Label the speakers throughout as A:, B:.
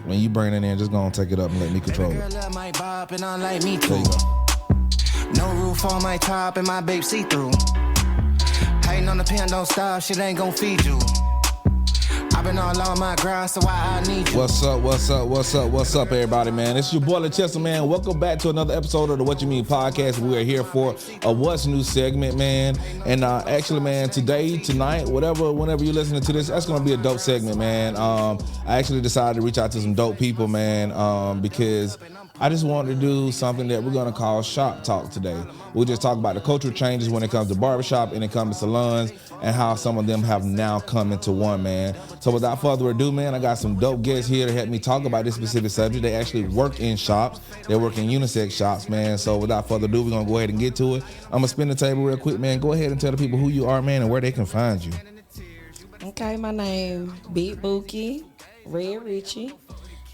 A: When you bring it in, just go and take it up and let me control it.
B: Girl, my bop and I like me too.
A: There you go.
B: No roof on my top and my babe see through. Hating on the pen, don't stop, shit ain't gon' feed you. I've been all on my grind, so why I need you.
A: What's up, everybody, man? It's your boy, LaChester, man. Welcome back to another episode of the What You Mean podcast. We are here for a What's New segment, man. And actually, man, tonight, whenever you're listening to this, that's going to be a dope segment, man. I actually decided to reach out to some dope people, man, because I just wanted to do something that we're going to call Shop Talk today. We'll just talk about the cultural changes when it comes to barbershop and it comes to salons and how some of them have now come into one, man. So without further ado, man, I got some dope guests here to help me talk about this specific subject. They actually work in shops. They work in unisex shops, man. So without further ado, we're going to go ahead and get to it. I'm going to spin the table real quick, man. Go ahead and tell the people who you are, man, and where they can find you.
C: Okay, my name Big Bookie, Red Richie.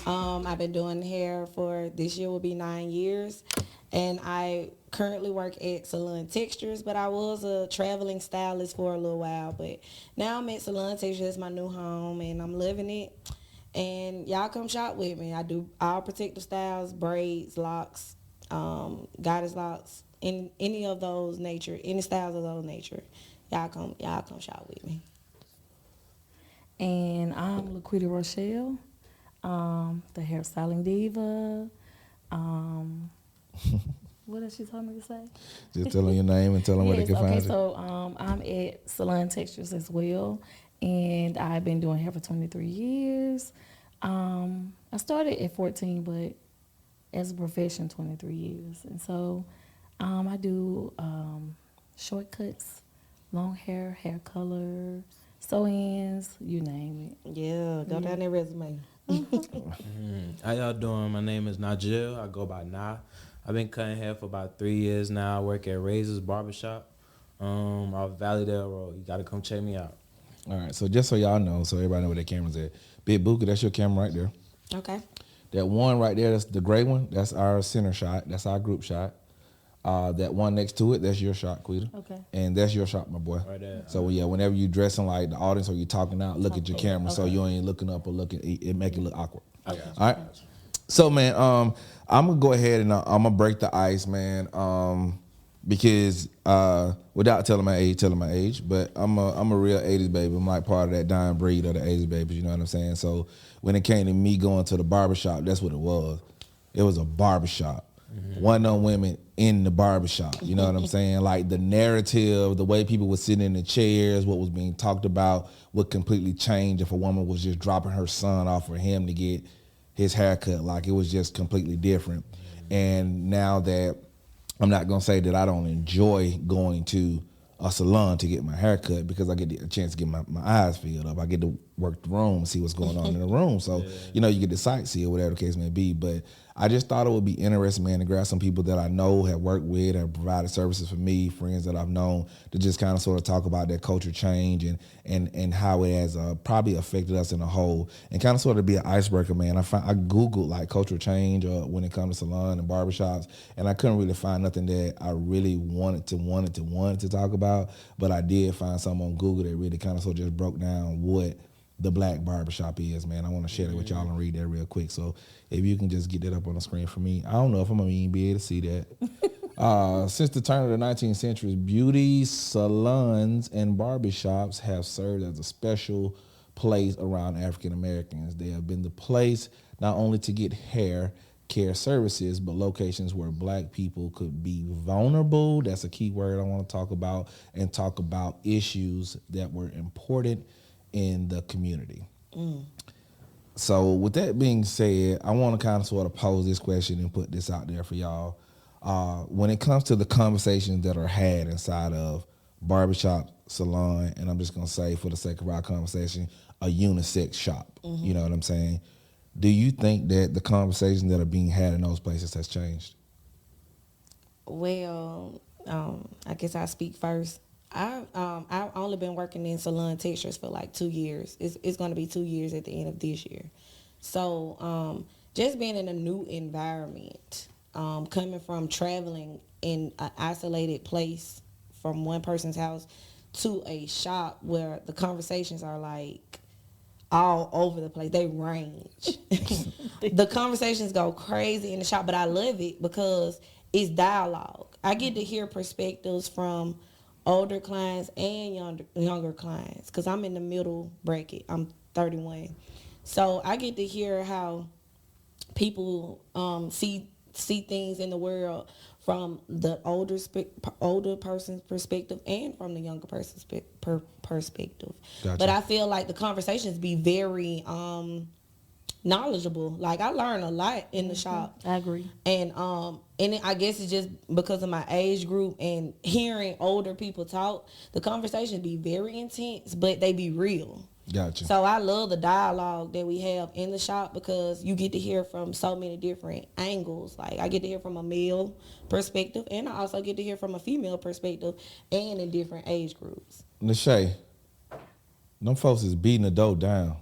C: I've been doing hair for this year will be 9 years, and I currently work at Salon Textures, but I was a traveling stylist for a little while, but now I'm at Salon Textures. It's my new home, and I'm living it, and y'all come shop with me. I do all protective styles, braids, locks, goddess locks, any of those nature, any styles of those nature. Y'all come shop with me.
D: And I'm Laquita Rochelle, the hairstyling diva. What else she told me to say?
A: Just tell them your name and tell them where they can find you.
D: Okay, so I'm at Salon Textures as well, and I've been doing hair for 23 years. I started at 14, but as a profession, 23 years. And so I do shortcuts, long hair, hair color, sew-ins, you name it.
C: Yeah, go down that resume.
E: How y'all doing? My name is Najil. I go by Na. I've been cutting hair for about 3 years now. I work at Razor's Barbershop off Valleydale Road. You got to come check me out.
A: All right, so just so y'all know, so everybody know where their camera's at. Big Bookie, that's your camera right there.
C: Okay.
A: That one right there, that's the gray one. That's our center shot. That's our group shot. That one next to it, that's your shot, Quita.
D: Okay.
A: And that's your shot, my boy.
E: Right there.
A: So yeah, whenever you dressing like the audience or you talking out, look at your camera so you ain't looking up or looking. It make it look awkward.
E: I got you.
A: All right. So man, I'm gonna go ahead and I'm gonna break the ice, man. Because without telling my age, but I'm a real 80s baby. I'm like part of that dying breed of the 80s babies, you know what I'm saying? So when it came to me going to the barbershop, that's what it was. It was a barbershop. Wasn't no women in the barbershop, you know what I'm saying? Like the narrative, the way people were sitting in the chairs, what was being talked about would completely change if a woman was just dropping her son off for him to get his haircut. Like it was just completely different. And now that I'm not gonna say that I don't enjoy going to a salon to get my hair cut because I get a chance to get my eyes filled up. I get to work the room and see what's going on in the room. So, you know, you get to sightsee or whatever the case may be. But I just thought it would be interesting, man, to grab some people that I know have worked with, have provided services for me, friends that I've known, to just kind of sort of talk about that culture change and how it has probably affected us in a whole, and kind of sort of be an icebreaker, man. I Googled like cultural change when it comes to salon and barbershops, and I couldn't really find nothing that I really wanted to talk about, but I did find something on Google that really kind of sort of just broke down what the black barbershop is, man. I want to share that with y'all and read that real quick. So if you can just get that up on the screen for me. I don't know if I'm going to even be able to see that. Since the turn of the 19th century, beauty salons and barbershops have served as a special place around African Americans. They have been the place not only to get hair care services, but locations where black people could be vulnerable. That's a key word I want to talk about, and talk about issues that were important in the community. So with that being said, I want to kind of sort of pose this question and put this out there for y'all. When it comes to the conversations that are had inside of barbershop, salon, and I'm just going to say for the sake of our conversation, a unisex shop, you know what I'm saying? Do you think that the conversations that are being had in those places has changed?
C: Well, I guess I'll speak first. I've only been working in salon textures for like 2 years. It's going to be 2 years at the end of this year. So just being in a new environment, coming from traveling in an isolated place from one person's house to a shop where the conversations are like, all over the place. They range. The conversations go crazy in the shop, but I love it because it's dialogue. I get to hear perspectives from older clients and younger clients because I'm in the middle bracket. I'm 31. So I get to hear how people see things in the world from the older person's perspective and from the younger person's perspective.
A: Gotcha.
C: But I feel like the conversations be very knowledgeable. Like I learn a lot in the shop.
D: I agree.
C: And I guess it's just because of my age group and hearing older people talk, the conversations be very intense, but they be real.
A: Gotcha.
C: So I love the dialogue that we have in the shop because you get to hear from so many different angles. Like I get to hear from a male perspective, and I also get to hear from a female perspective, and in different age groups.
A: Lachey, them folks is beating the dough down.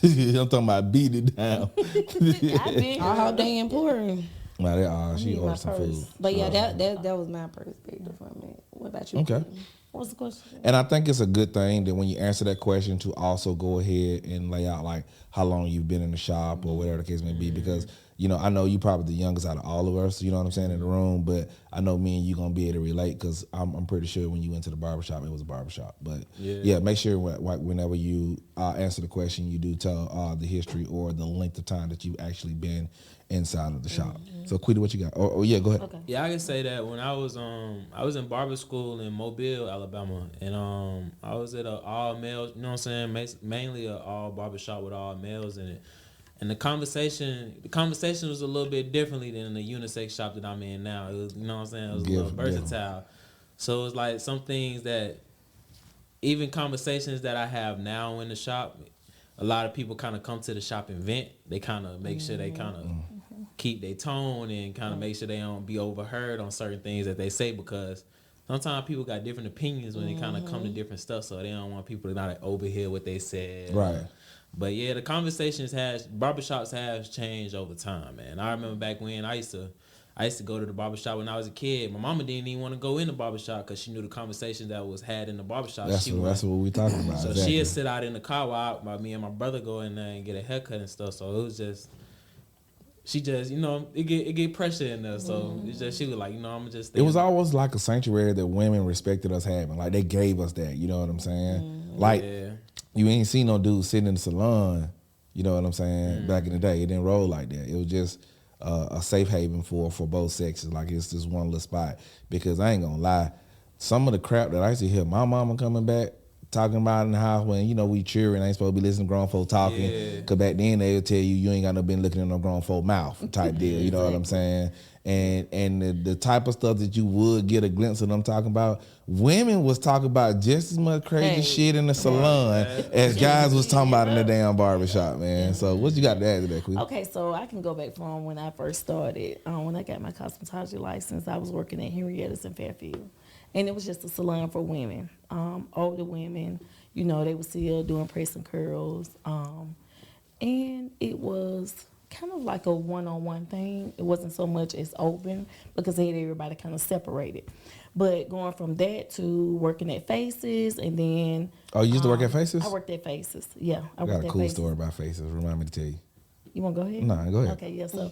A: I'm talking about beating it down.
C: I hope they important.
A: Nah, they are. She
D: need my
A: ordered some
D: purse.
A: food.
C: But yeah, that was my perspective from it. What about you?
A: Okay.
D: What's the question?
A: And I think it's a good thing that when you answer that question to also go ahead and lay out like how long you've been in the shop or whatever the case may be, because you know I know you probably the youngest out of all of us, you know what I'm saying, in the room, but I know me and you gonna be able to relate because I'm pretty sure when you went to the barbershop it was a barbershop. But yeah make sure whenever you answer the question you do tell the history or the length of time that you've actually been inside of the shop. So Quita, what you got? Oh yeah, go ahead.
D: Okay.
E: Yeah, I can say that when I was in barber school in Mobile, Alabama, and I was at a all males, you know what I'm saying, mainly a all barbershop with all males in it. And the conversation was a little bit differently than the unisex shop that I'm in now. It was, you know what I'm saying, it was a little versatile. So it was like some things that even conversations that I have now in the shop, a lot of people kind of come to the shop and vent. They kind of make sure they kind of keep their tone and kind of make sure they don't be overheard on certain things that they say, because sometimes people got different opinions when they kind of come to different stuff, so they don't want people to not overhear what they said.
A: Right.
E: But yeah, the conversations barbershops have changed over time, man. I remember back when I used to go to the barbershop when I was a kid. My mama didn't even want to go in the barbershop because she knew the conversations that was had in the barbershop.
A: That's what we talking about.
E: So
A: exactly.
E: she'd sit out in the car while me and my brother go in there and get a haircut and stuff. So it was just, she just, you know, it get pressure in there. So it's just, she was like, you know, I'm just.
A: It was always like a sanctuary that women respected us having. Like they gave us that. You know what I'm saying? Like you ain't seen no dude sitting in the salon. You know what I'm saying? Back in the day, it didn't roll like that. It was just a safe haven for both sexes. Like it's just one little spot. Because I ain't gonna lie, some of the crap that I used to hear my mama coming back talking about in the house when, you know, we cheering, ain't supposed to be listening to grown folk talking. Because back then they'll tell you ain't got no been looking in no grown folk mouth type deal. You know what I'm saying? And the type of stuff that you would get a glimpse of them talking about, women was talking about just as much crazy shit in the salon as guys was talking about in the damn barbershop, man. So what you got to add to that, Queen?
D: Okay, so I can go back from when I first started. When I got my cosmetology license, I was working at Henrietta's in Fairfield. And it was just a salon for women, older women. You know, they were still doing press and curls. And it was kind of like a one-on-one thing. It wasn't so much as open because they had everybody kind of separated. But going from that to working at Faces and then...
A: Oh, you used to work at Faces?
D: I worked at Faces, yeah.
A: I got a cool story about Faces. Remind me to tell you.
D: You want to go ahead?
A: No, go ahead.
D: Okay, yeah, so...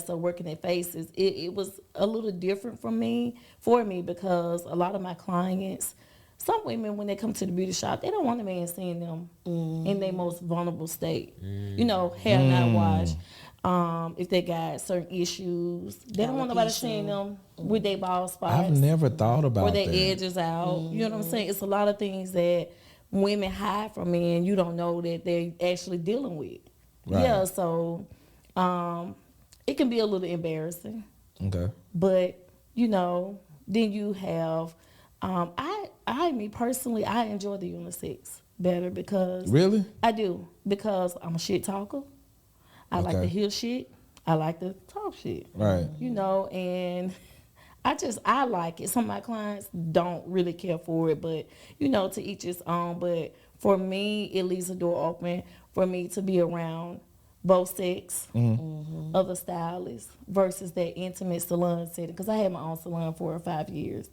D: so working at Faces, it was a little different for me because a lot of my clients, some women, when they come to the beauty shop, they don't want a man seeing them in their most vulnerable state. You know, hair not washed. If they got certain issues, they don't want nobody seeing them with their bald spots.
A: I've never thought about that.
D: Or their edges out. You know what I'm saying? It's a lot of things that women hide from men you don't know that they're actually dealing with.
A: Right.
D: Yeah, so... it can be a little embarrassing. Okay. But, you know, then you have, me personally, I enjoy the unisex better because. Really? I do. Because I'm a shit talker. I like to hear shit. I like to talk shit. Right. You know, and I like it. Some of my clients don't really care for it, but, you know, to each his own. But for me, it leaves the door open for me to be around both sex, other stylists, versus that intimate salon setting. Because I had my own salon for 5 years.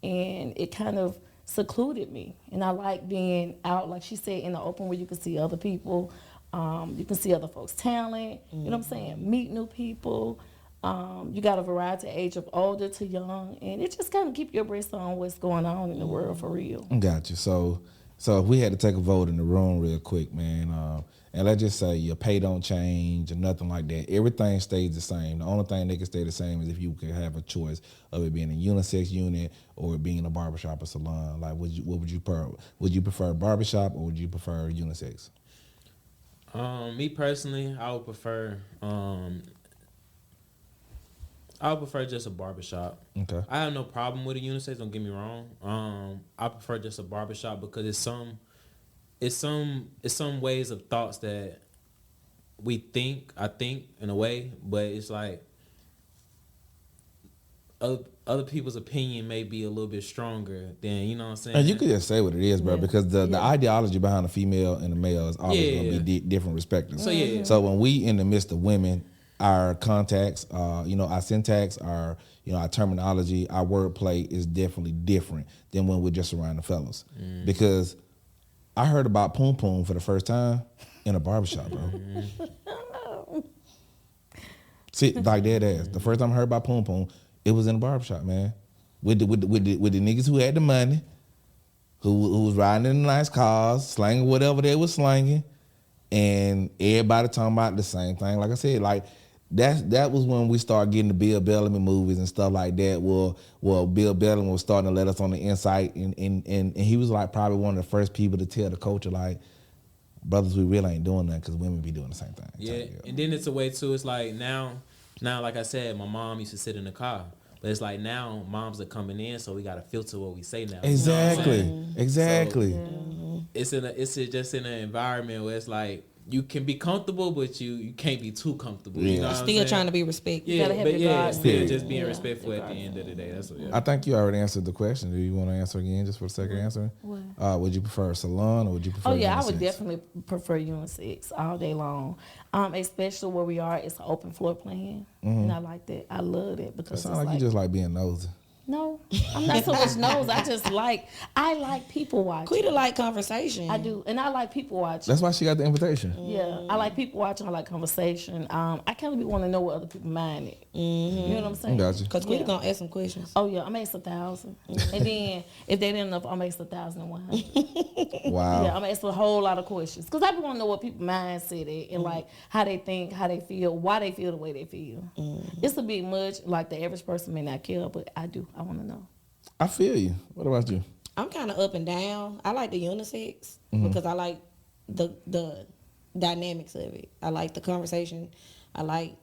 D: And it kind of secluded me. And I like being out, like she said, in the open where you can see other people. You can see other folks' talent. You know what I'm saying? Meet new people. You got a variety of age of older to young. And it just kind of keep your abreast on what's going on in the world for real.
A: Gotcha. So if we had to take a vote in the room real quick, man, and let's just say your pay don't change or nothing like that. Everything stays the same. The only thing that can stay the same is if you could have a choice of it being a unisex unit or it being a barbershop or salon. Like, what would you prefer? Would you prefer a barbershop or would you prefer unisex?
E: Me personally, I would prefer just a barbershop.
A: Okay.
E: I have no problem with a unisex, don't get me wrong. I prefer just a barbershop because it's some ways of thoughts that I think in a way, but it's like other people's opinion may be a little bit stronger than, you know what I'm saying?
A: And you could just say what it is, bro, because the ideology behind the female and the male is always going to be different respectively.
E: So yeah.
A: So when we in the midst of women, our contacts, our syntax, our terminology, our wordplay is definitely different than when we're just around the fellas. Because I heard about poom poom for the first time in a barbershop, bro. See, like that ass. The first time I heard about poom poom, it was in a barbershop, man. With the niggas who had the money, who was riding in the nice cars, slanging whatever they was slanging, and everybody talking about the same thing. Like I said, like that was when we started getting the Bill Bellamy movies and stuff like that. Well, Bill Bellamy was starting to let us on the insight, and he was like probably one of the first people to tell the culture, like, brothers, we really ain't doing that because women be doing the same thing.
E: Yeah, and then it's a way too. It's like now, like I said, my mom used to sit in the car. But it's like now moms are coming in, so we got to filter what we say now.
A: Exactly.
E: You know
A: Exactly.
E: So it's just in an environment where it's like you can be comfortable, but you can't be too comfortable. You know what I'm
C: Still
E: saying?
C: trying to be respected.
E: Yeah, still just being
A: Yeah.
E: respectful at the end of the day. That's what. Yeah.
A: I think you already answered the question. Do you want to answer again just for the sake of answering?
D: What?
A: Would you prefer a salon or would you prefer
D: I
A: unisex?
D: would definitely prefer unisex all day long. Especially where we are, it's an open floor plan. And I like that. I love that because
A: It sounds like you just like being nosy.
D: No, I'm not so much nose. I like people watching.
C: Quita like conversation.
D: I do, and I like people watching.
A: That's why she got the invitation.
D: Yeah, I like people watching. I like conversation. I kind of want to know what other people mind it. You know what I'm saying?
A: Gotcha.
C: Because Quita gonna ask some questions.
D: Oh yeah, I'm ask 1,000, and then if they didn't enough, I'm ask 1,100.
A: Wow.
D: Yeah, I'm ask a whole lot of questions because I want to know what people mindset is and like how they think, how they feel, why they feel the way they feel. It's a bit much. Like the average person may not care, but I do. I want to know.
A: I feel you. What about you?
C: I'm kind of up and down. I like the unisex because I like the dynamics of it. I like the conversation. I like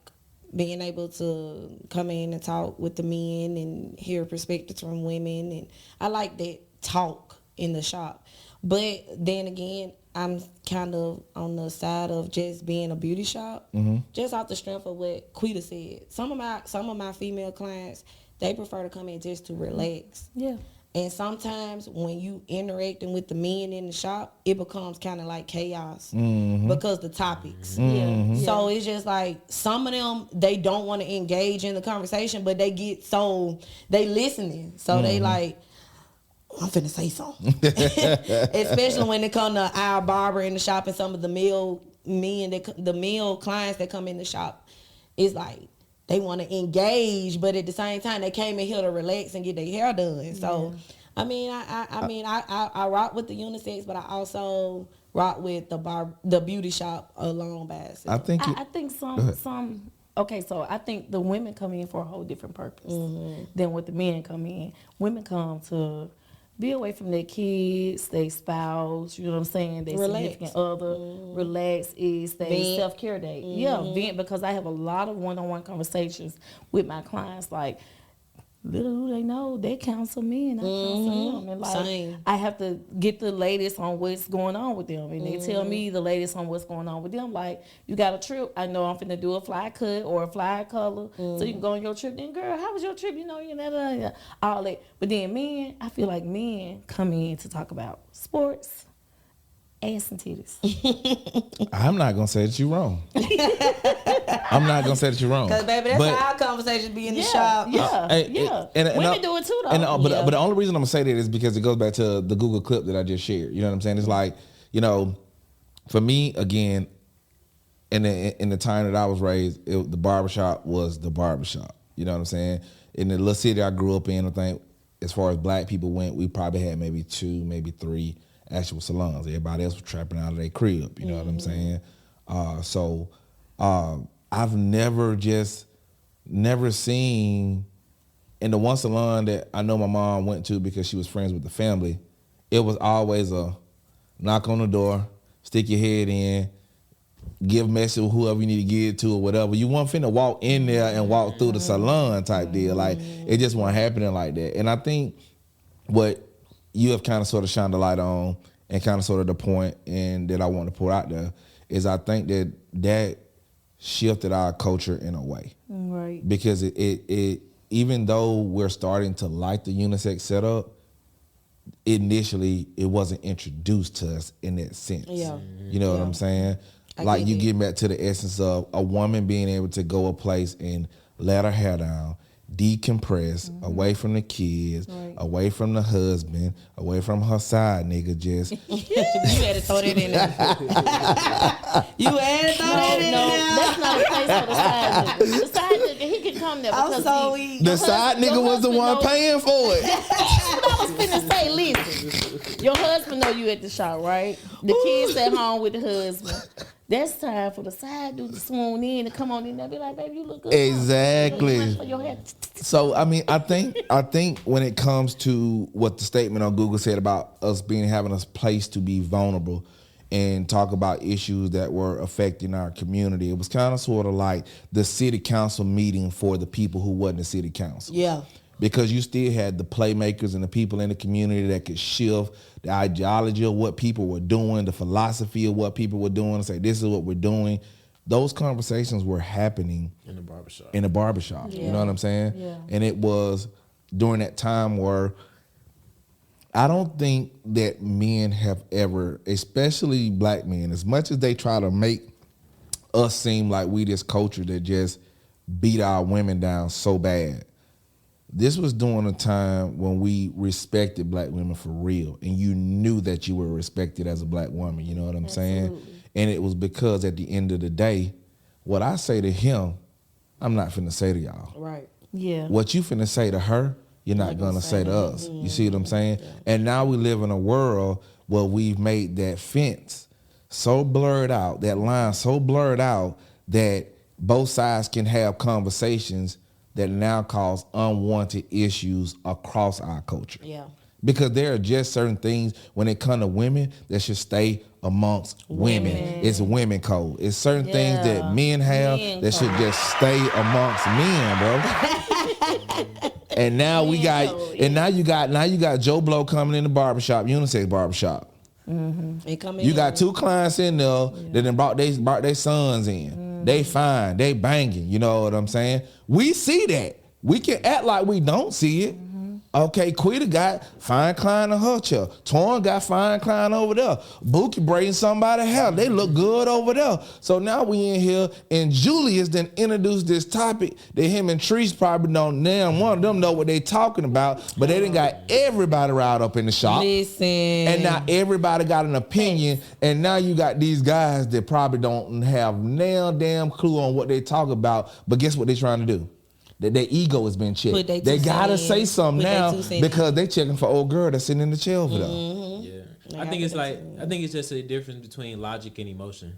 C: being able to come in and talk with the men and hear perspectives from women. And I like that talk in the shop. But then again, I'm kind of on the side of just being a beauty shop, just off the strength of what Quita said. Some of my female clients, they prefer to come in just to relax.
D: Yeah.
C: And sometimes when you interacting with the men in the shop, it becomes kind of like chaos because the topics.
D: Yeah.
C: So it's just like some of them, they don't want to engage in the conversation, but they listening. So they like, I'm finna say something. Especially when it come to our barber in the shop and some of the male clients that come in the shop. It's like, they want to engage, but at the same time, they came in here to relax and get their hair done. So, I mean, I rock with the unisex, but I also rock with the beauty shop along by itself.
D: I think some. Okay, so I think the women come in for a whole different purpose than what the men come in. Women come to be away from their kids, their spouse, you know what I'm saying, their significant other, relax, ease, they self-care day. Yeah, vent, because I have a lot of one-on-one conversations with my clients, like, little do they know, they counsel me and I counsel them. And like, I have to get the latest on what's going on with them. And they tell me the latest on what's going on with them. Like, you got a trip, I know I'm finna do a fly cut or a fly color. So you can go on your trip. Then, girl, how was your trip? You know, all that. But then men, I feel like men come in to talk about sports ass and titties?
A: I'm not gonna say that you're wrong. I'm not gonna say that you're wrong.
C: Cause baby, that's how our conversations be in the shop.
A: And
D: Women do it too, though.
A: But the only reason I'm gonna say that is because it goes back to the Google clip that I just shared. You know what I'm saying? It's like, you know, for me again, in the time that I was raised, the barbershop was the barbershop. You know what I'm saying? In the little city I grew up in, I think as far as black people went, we probably had maybe 2, maybe 3 actual salons. Everybody else was trapping out of their crib. You know what I'm saying? I've never seen, in the one salon that I know my mom went to because she was friends with the family, it was always a knock on the door, stick your head in, give a message to whoever you need to give it to or whatever. You weren't finna walk in there and walk through the salon type deal. Like, it just wasn't happening like that. And I think what you have kind of sort of shined the light on and kind of sort of the point and that I want to put out there is I think that shifted our culture in a way.
D: Right.
A: Because it even though we're starting to like the unisex setup, initially it wasn't introduced to us in that sense.
C: Yeah.
A: You know what I'm saying? Like you get back to the essence of a woman being able to go a place and let her hair down, decompress, away from the kids, away from the husband, away from her side nigga. Just
C: You had to throw that in there. You had to throw that in there.
D: That's not a place for the side nigga. The side nigga, he can come there
C: I'm
D: because
C: so weak.
A: the side nigga was the one paying for it.
D: What I was finna say, listen, your husband know you at the shop, right? The kids at home with the husband. That's time for the side dude to swoon in and come on in there and be like, baby, you look good.
A: Exactly.
D: For your hair.
A: So I mean, I think when it comes to what the statement on Google said about us having a place to be vulnerable and talk about issues that were affecting our community, it was kind of sort of like the city council meeting for the people who wasn't the city council.
C: Yeah.
A: Because you still had the playmakers and the people in the community that could shift the ideology of what people were doing, the philosophy of what people were doing, and say, this is what we're doing. Those conversations were happening
E: In the barbershop.
A: You know what I'm saying?
D: Yeah.
A: And it was during that time where I don't think that men have ever, especially black men, as much as they try to make us seem like we this culture that just beat our women down so bad. This was during a time when we respected black women for real, and you knew that you were respected as a black woman. You know what I'm saying? And it was because at the end of the day, what I say to him, I'm not finna say to y'all.
C: Right.
D: Yeah.
A: What you finna say to her, you're not gonna say to us. You see what I'm saying? Yeah. And now we live in a world where we've made that fence so blurred out, that line so blurred out that both sides can have conversations that now cause unwanted issues across our culture.
C: Yeah.
A: Because there are just certain things when it comes to women that should stay amongst women. It's women code. It's certain things that men have that should just stay amongst men, bro. And now now you got Joe Blow coming in the barbershop, unisex barbershop. You got 2 clients in there that then brought their sons in. They fine, they banging, you know what I'm saying? We see that. We can act like we don't see it. Okay, Quita got fine client in her chair. Torn got fine client over there. Bookie braiding somebody's hair. They look good over there. So now we in here, and Julius then introduced this topic that him and Treese probably don't, now one of them know what they talking about, but they done got everybody riled up in the shop.
C: Listen.
A: And now everybody got an opinion, and now you got these guys that probably don't have no damn clue on what they talk about, but guess what they trying to do? That their ego has been checked. They gotta say something now because they checking for old girl that's sitting in the chair over there.
E: Yeah, I think it's just a difference between logic and emotion.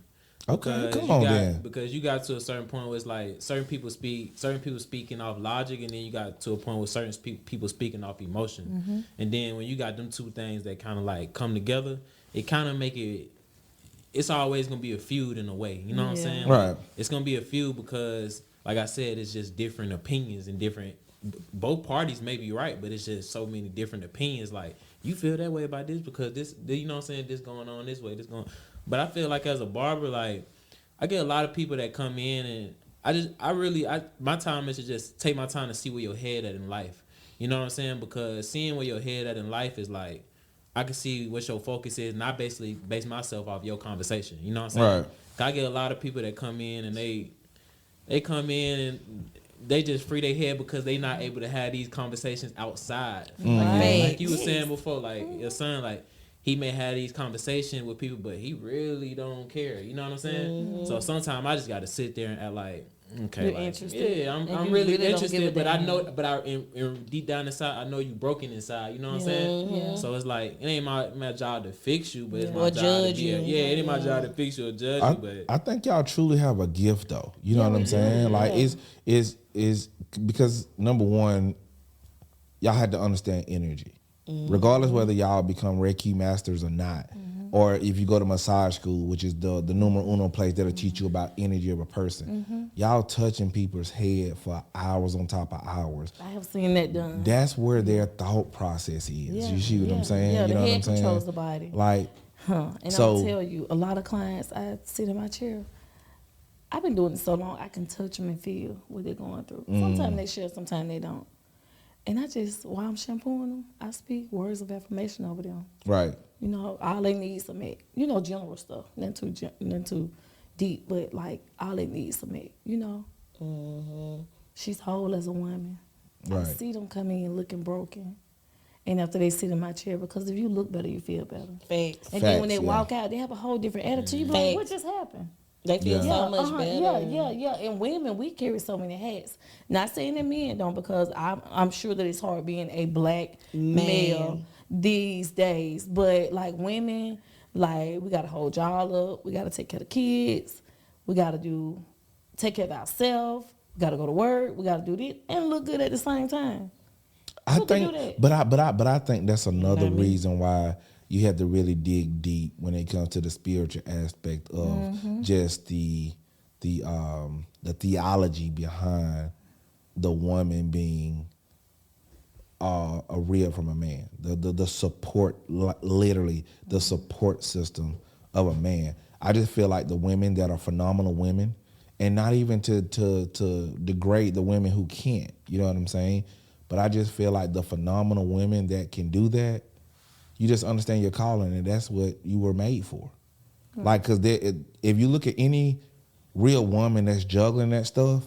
A: Okay, come on then.
E: Because you got to a certain point where it's like certain people speaking off logic, and then you got to a point where certain people speaking off emotion. And then when you got them two things that kind of like come together, it kind of make it. It's always gonna be a feud in a way. You know what I'm saying?
A: Right.
E: Like, it's gonna be a feud because, like I said, it's just different opinions and different. Both parties may be right, but it's just so many different opinions. Like, you feel that way about this because this, you know what I'm saying, this going on this way, this going. But I feel like as a barber, like, I get a lot of people that come in, and my time is to just take my time to see where your head at in life. You know what I'm saying? Because seeing where your head at in life is like, I can see what your focus is, and I basically base myself off your conversation. You know what I'm saying?
A: Right.
E: 'Cause I get a lot of people that come in and they come in and they just free their head because they not able to have these conversations outside. Like you were saying before, like your son, like he may have these conversations with people, but he really don't care. You know what I'm saying? So sometimes I just got to sit there and act like, okay,
D: You're
E: like,
D: interested.
E: yeah,
D: And
E: I'm
D: you
E: really
D: really don't
E: interested,
D: give a
E: but I
D: damn.
E: know, but in deep down inside, I know you broken inside. You know what I'm saying?
D: Yeah.
E: So it's like it ain't my job to fix you, but it's my
C: Or
E: job
C: judge
E: to be
C: you.
E: it ain't my job to fix you or judge you. But
A: I think y'all truly have a gift though. You know
D: Yeah,
A: what I'm
D: we do,
A: saying? Like
D: yeah.
A: is because number one, y'all had to understand energy. Regardless whether y'all become Reiki masters or not, or if you go to massage school, which is the numero uno place that'll teach you about energy of a person. Y'all touching people's head for hours on top of hours.
D: I have seen that done.
A: That's where their thought process is.
D: Yeah,
A: You see what I'm
D: yeah,
A: saying?
D: yeah,
A: you
D: the
A: know what
D: head
A: I'm saying?
D: controls the body.
A: Like,
D: And
A: So-
D: I'll tell you, a lot of clients, I sit in my chair. I've been doing it so long, I can touch them and feel what they're going through. Sometimes they share, sometimes they don't. And I just, while I'm shampooing them, I speak words of affirmation over them.
A: right.
D: You know, all they need is some egg. You know, general stuff, nothing too deep, but like all they need is some egg. You know, she's whole as a woman. I
A: Right.
D: see them come in looking broken, and after they sit in my chair, because if you look better, you feel better.
C: Facts.
D: And then when
A: Facts,
D: they
A: yeah.
D: walk out, they have a whole different attitude. You be like, what
C: Facts.
D: just happened?
C: They feel
A: Yeah.
C: so much better.
D: Yeah. And women, we carry so many hats. Not saying that men don't, because I'm sure that it's hard being a black male these days. But like women, like we gotta hold y'all up. We gotta take care of the kids. We gotta take care of ourselves. We gotta go to work. We gotta do this and look good at the same time.
A: I
D: Who can do
A: think,
D: that?
A: but I think that's another reason why you have to really dig deep when it comes to the spiritual aspect of just the theology behind the woman being a rib from a man, the support, literally the support system of a man. I just feel like the women that are phenomenal women, and not even to degrade the women who can't, you know what I'm saying? But I just feel like the phenomenal women that can do that, you just understand your calling, and that's what you were made for. Like, because if you look at any real woman that's juggling that stuff,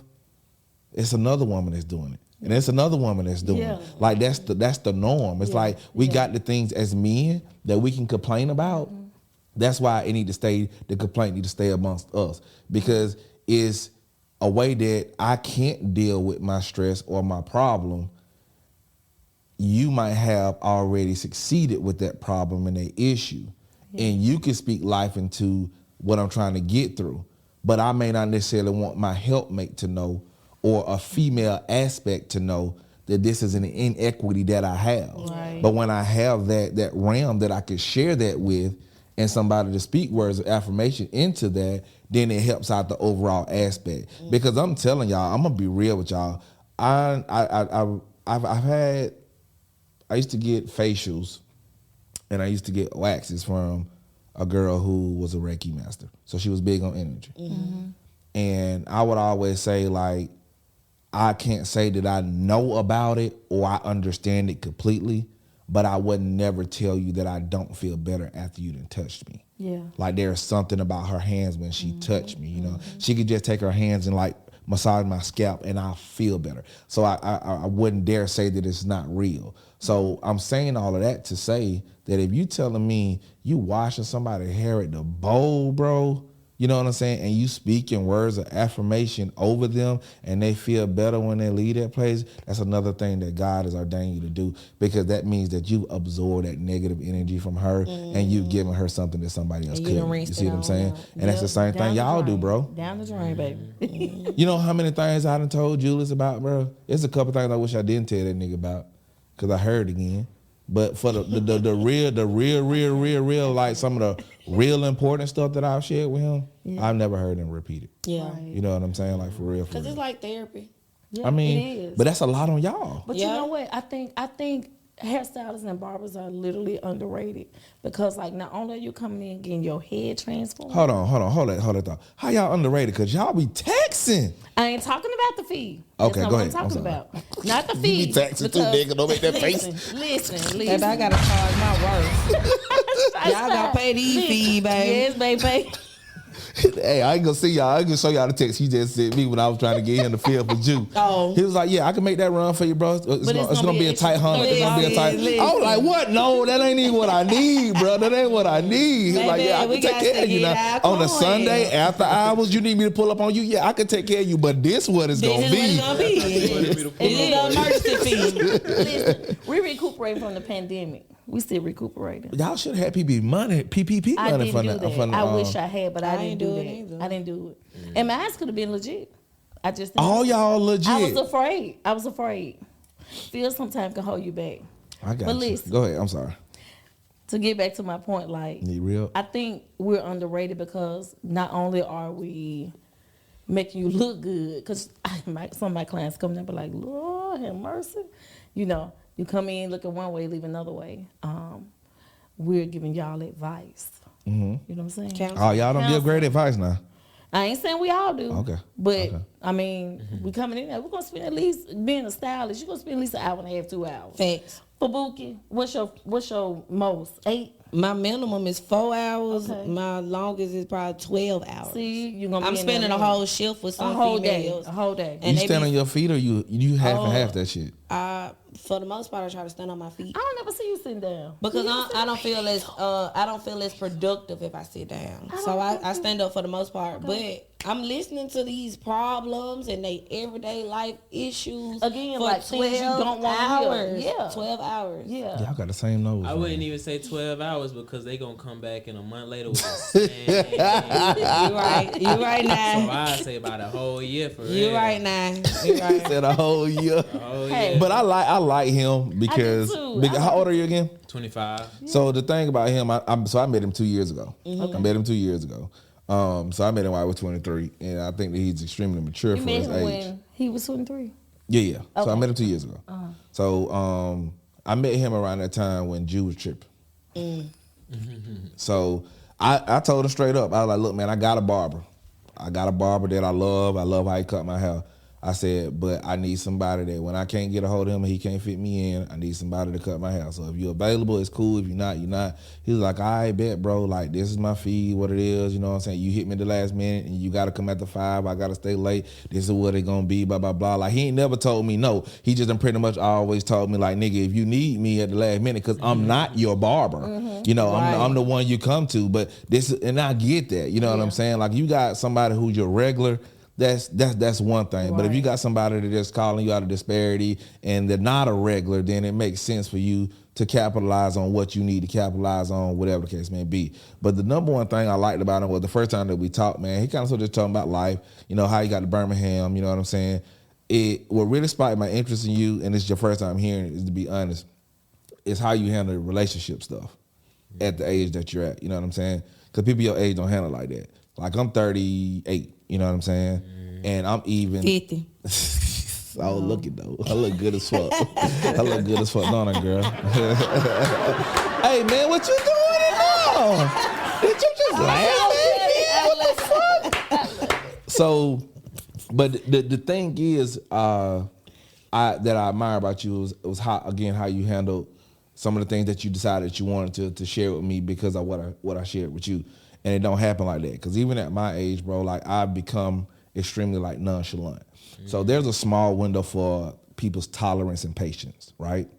A: it's another woman that's doing it. And it's another woman that's doing it. Like, that's the norm. It's like we got the things as men that we can complain about. That's why the complaint need to stay amongst us. Because it's a way that I can't deal with my stress or my problem. You might have already succeeded with that problem and that issue. And you can speak life into what I'm trying to get through. But I may not necessarily want my helpmate to know, or a female aspect to know, that this is an inequity that I have.
D: Right.
A: But when I have that realm that I can share that with, and somebody to speak words of affirmation into that, then it helps out the overall aspect. Because I'm telling y'all, I'm gonna be real with y'all. I used to get facials, and I used to get waxes from a girl who was a Reiki master. So she was big on energy. And I would always say, like, I can't say that I know about it or I understand it completely, but I would never tell you that I don't feel better after you done touched me.
D: Yeah.
A: Like, there's something about her hands when she touched me, you know. She could just take her hands and, like, massage my scalp and I'll feel better. So I wouldn't dare say that it's not real. So I'm saying all of that to say that if you telling me you washing somebody's hair at the bowl, bro, you know what I'm saying, and you speaking words of affirmation over them and they feel better when they leave that place, that's another thing that God has ordained you to do, because that means that you absorb that negative energy from her and you giving her something that somebody else
C: And you done
A: couldn't. You
C: rinsed
A: see
C: it
A: what I'm
C: all
A: saying?
C: out.
A: And that's the same thing y'all do, bro.
D: Down the drain, baby.
A: You know how many things I done told Julius about, bro? There's a couple things I wish I didn't tell that nigga about, because I heard again. But for the real, like some of the real important stuff that I've shared with him, I've never heard him repeat it.
C: Yeah.
D: Right.
A: You know what I'm saying? Like, for real, for
C: Because
A: real.
C: it's like therapy.
D: Yeah,
A: I mean,
D: it is.
A: but that's a lot on y'all.
D: But you know what? I think hairstylists and barbers are literally underrated because, like, not only are you coming in getting your head transformed.
A: Hold that thought. How y'all underrated? Because y'all be taxing.
D: I ain't talking about the fee. That's
A: Okay,
D: not
A: go
D: what
A: ahead.
D: I'm talking
A: I'm sorry.
D: about. Not the fee.
A: You be taxing too,
D: because-
A: nigga. Don't make that face.
D: Listen.
C: Baby, I gotta charge my worth. Y'all gotta pay these fees, baby.
D: Yes, baby.
A: Hey, I ain't gonna see y'all. I ain't gonna show y'all the text he just sent me when I was trying to get him to feel for Jew.
C: Oh.
A: He was like, "Yeah, I can make that run for you, bro. It's gonna be a tight hundred. It's gonna be a tight."
C: Listen.
A: I was like, "What? No, that ain't even what I need, bro. That ain't what I need." He was like,
C: Baby,
A: "Yeah, I
C: we
A: can take
C: got
A: care
C: to
A: of you
C: get
A: now.
C: our
A: On a
C: coin.
A: Sunday after hours, you need me to pull up on you. Yeah, I can take care of you, but this what it's gonna
C: This is what
A: be."
C: it's gonna be. It's an emergency fee.
D: Listen, we recuperating from the pandemic. We still recuperating.
A: Y'all should have PPP money
D: I
A: money
D: didn't
A: from
D: do
A: the.
D: that.
A: From the,
D: I wish I had, but I didn't
C: ain't
D: do
C: do it
D: that.
C: either.
D: I didn't do it. And mine could have been legit. I just didn't.
A: all y'all legit.
D: I was afraid. Fear sometimes can hold you back.
A: I got
D: but
A: you.
D: listen.
A: Go ahead. I'm sorry.
D: To get back to my point, like,
A: Need real.
D: I think we're underrated because not only are we making you look good, because some of my clients come in and be like, Lord have mercy. You know, you come in looking one way, leave another way. We're giving y'all advice.
A: Mm-hmm.
D: You know what I'm saying?
A: Oh, y'all don't give
D: Counseling.
A: great advice now.
D: I ain't saying we all do.
A: Okay.
D: But,
A: Okay.
D: I mean, we coming in there, we're going to spend at least, being a stylist, you're going to spend at least an hour and a half, 2 hours.
C: Facts.
D: For Buki, what's your most? 8?
C: My minimum is 4 hours.
D: Okay.
C: My longest is probably 12 hours.
D: See, you're going to
C: I'm
D: be in
C: spending
D: there
C: a whole shift with some
D: a whole
C: females.
D: day. A whole day.
C: And
A: You
C: they
A: stand
C: be-
A: on your feet or you half and half that shit?
C: For the most part, I try to stand on my feet
D: I don't never see you sitting down.
C: because
D: You never
C: I don't feel as productive if I sit down. So I stand up for the most part. But I'm listening to these problems and they everyday life issues
D: Again,
C: for
D: like things you don't wanna hear.
C: hours.
D: Yeah.
C: 12 hours.
D: Yeah.
A: Y'all got the same nose.
E: I
A: man.
E: wouldn't even say 12 hours because they gonna come back in a month later with the same.
C: You right. You right
E: So
C: now.
E: I say about a whole year for real.
C: You right now. You right.
A: Said a whole year.
E: A whole
D: Hey.
E: year.
A: But I like him because
D: too.
A: how old are you again?
E: 25.
A: So the thing about him, I met him 2 years ago.
D: Mm-hmm.
A: I met him 2 years ago. So I met him when I was 23, and I think that he's extremely mature
D: You
A: for
D: met
A: his
D: him
A: age.
D: when he was 23.
A: Yeah. So I
D: Okay.
A: met him 2 years ago. So I met him around that time when Jew was tripping. So I told him straight up, I was like, look, man, I got a barber. I got a barber that I love. I love how he cut my hair. I said, but I need somebody that when I can't get a hold of him and he can't fit me in, I need somebody to cut my hair. So if you're available, it's cool. If you're not, you're not. He was like, I bet, bro. Like, this is my fee, what it is. You know what I'm saying? You hit me the last minute and you got to come at the 5. I got to stay late. This is what it going to be, blah, blah, blah. Like, he ain't never told me no. He just done pretty much always told me, like, nigga, if you need me at the last minute, because I'm not your barber. You know, I'm the one you come to. But this, and I get that. You know what I'm saying? Like, you got somebody who's your regular. That's one thing. But if you got somebody that just calling you out of disparity and they're not a regular, then it makes sense for you to capitalize on what you need to capitalize on, whatever the case may be. But the number one thing I liked about him was the first time that we talked, man, he kind of sort of just talking about life, you know, how he got to Birmingham, you know what I'm saying? What really sparked my interest in you, and it's your first time hearing it, is to be honest, is how you handle relationship stuff at the age that you're at, you know what I'm saying? Because people your age don't handle it like that. Like, I'm 38, you know what I'm saying? And I'm even
C: 50.
A: Oh, look it though. I look good as fuck. I look good as fuck, don't I, girl? Hey, man, what you doing in now? Did you just laugh at me? What the fuck? So, but the thing is, that I admire about you was how you handled some of the things that you decided that you wanted to share with me because of what I shared with you. And it don't happen like that. Because even at my age, bro, like, I've become extremely, like, nonchalant. So there's a small window for people's tolerance and patience, right?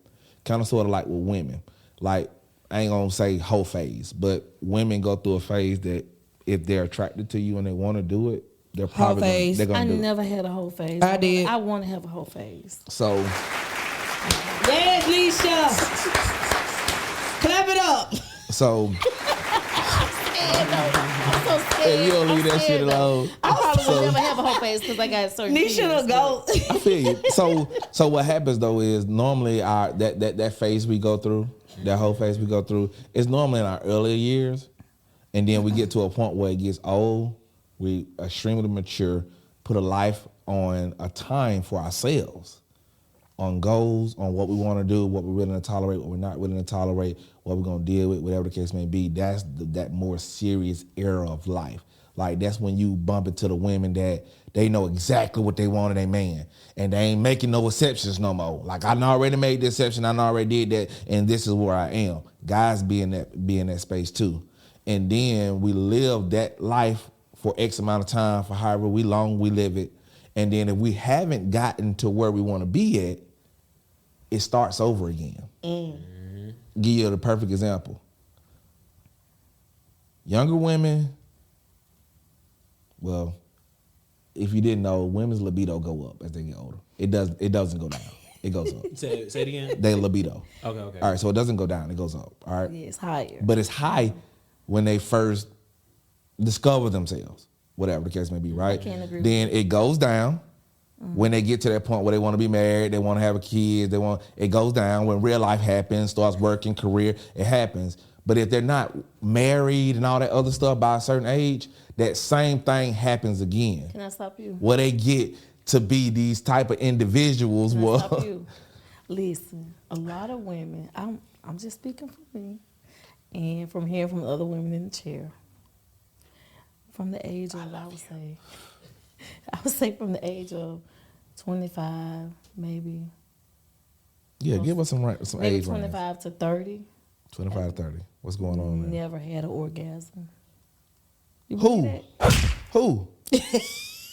A: Kind of sort of like with women. Like, I ain't gonna say whole phase, but women go through a phase that if they're attracted to you and they want to do it, they're probably
C: phase.
A: they're gonna
D: I
A: do it.
D: never had a whole phase.
C: I did.
D: I want to have a whole phase.
A: So
C: There's Nisha. Clap it up.
A: so
D: I'm so scared.
A: if you don't leave that shit alone.
D: I probably will never have a whole phase because I got certain
C: Nisha
D: fears,
C: the goat.
A: I feel you. So what happens though is normally that phase we go through, that whole phase we go through, is normally in our earlier years, and then we get to a point where it gets old, we extremely mature, put a life on a time for ourselves, on goals, on what we want to do, what we're willing to tolerate, what we're not willing to tolerate, what we're going to deal with, whatever the case may be. That's that more serious era of life. Like, that's when you bump into the women that they know exactly what they want in a man, and they ain't making no exceptions no more. Like, I already made the exception, I already did that, and this is where I am. Guys be in that space too. And then we live that life for X amount of time, for however long we live it. And then if we haven't gotten to where we want to be at, it starts over again. Give you the perfect example. Younger women, well, if you didn't know, women's libido go up as they get older. It doesn't go down. It goes up.
E: Say it again.
A: Their libido.
E: Okay.
A: All right, so it doesn't go down. It goes up. All right.
D: Yeah, it's higher.
A: But it's high when they first discover themselves, whatever the case may be, right?
D: I can't agree
A: Then it goes down when they get to that point where they want to be married, they want to have a kid, it goes down when real life happens, starts working, career, it happens. But if they're not married and all that other stuff by a certain age, that same thing happens again.
D: Can I stop you?
A: Where they get to be these type of individuals.
D: Can I stop you? Listen, a lot of women, I'm just speaking for me, and from hearing from other women in the chair, from the age of, I would say from the age of 25, maybe.
A: Yeah, give us some
D: Maybe
A: age
D: 25
A: range.
D: to 30.
A: 25 to 30. What's going on there?
D: Never had an orgasm. You
A: Who?
D: believe that?
A: Who?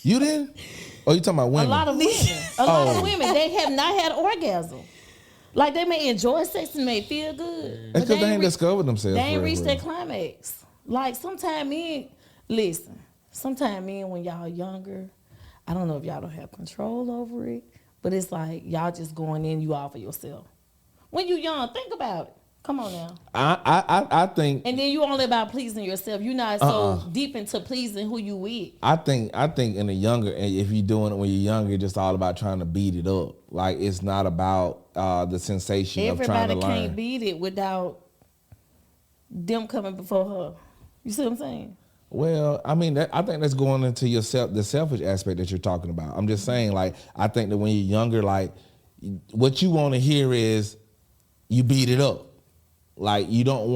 A: You didn't? Oh, you talking about women?
D: A lot of women. A lot of women, they have not had an orgasm. Like, they may enjoy sex and may feel good.
A: That's because they ain't discovered themselves.
D: They ain't
A: for
D: reached
A: real.
D: their climax. Like, sometimes men, when y'all younger, I don't know if y'all don't have control over it, but it's like y'all just going in, you all for yourself. When you young, think about it. Come on now.
A: I think.
D: And then you only about pleasing yourself. You're not so deep into pleasing who you with.
A: I think in the younger, if you're doing it when you're younger, it's just all about trying to beat it up. Like, it's not about the sensation of trying to learn.
D: Everybody can't beat it without them coming before her. You see what I'm saying?
A: Well, I mean, I think that's going into the selfish aspect that you're talking about. I'm just saying, like, I think that when you're younger, like, what you want to hear is you beat it up. Like, you don't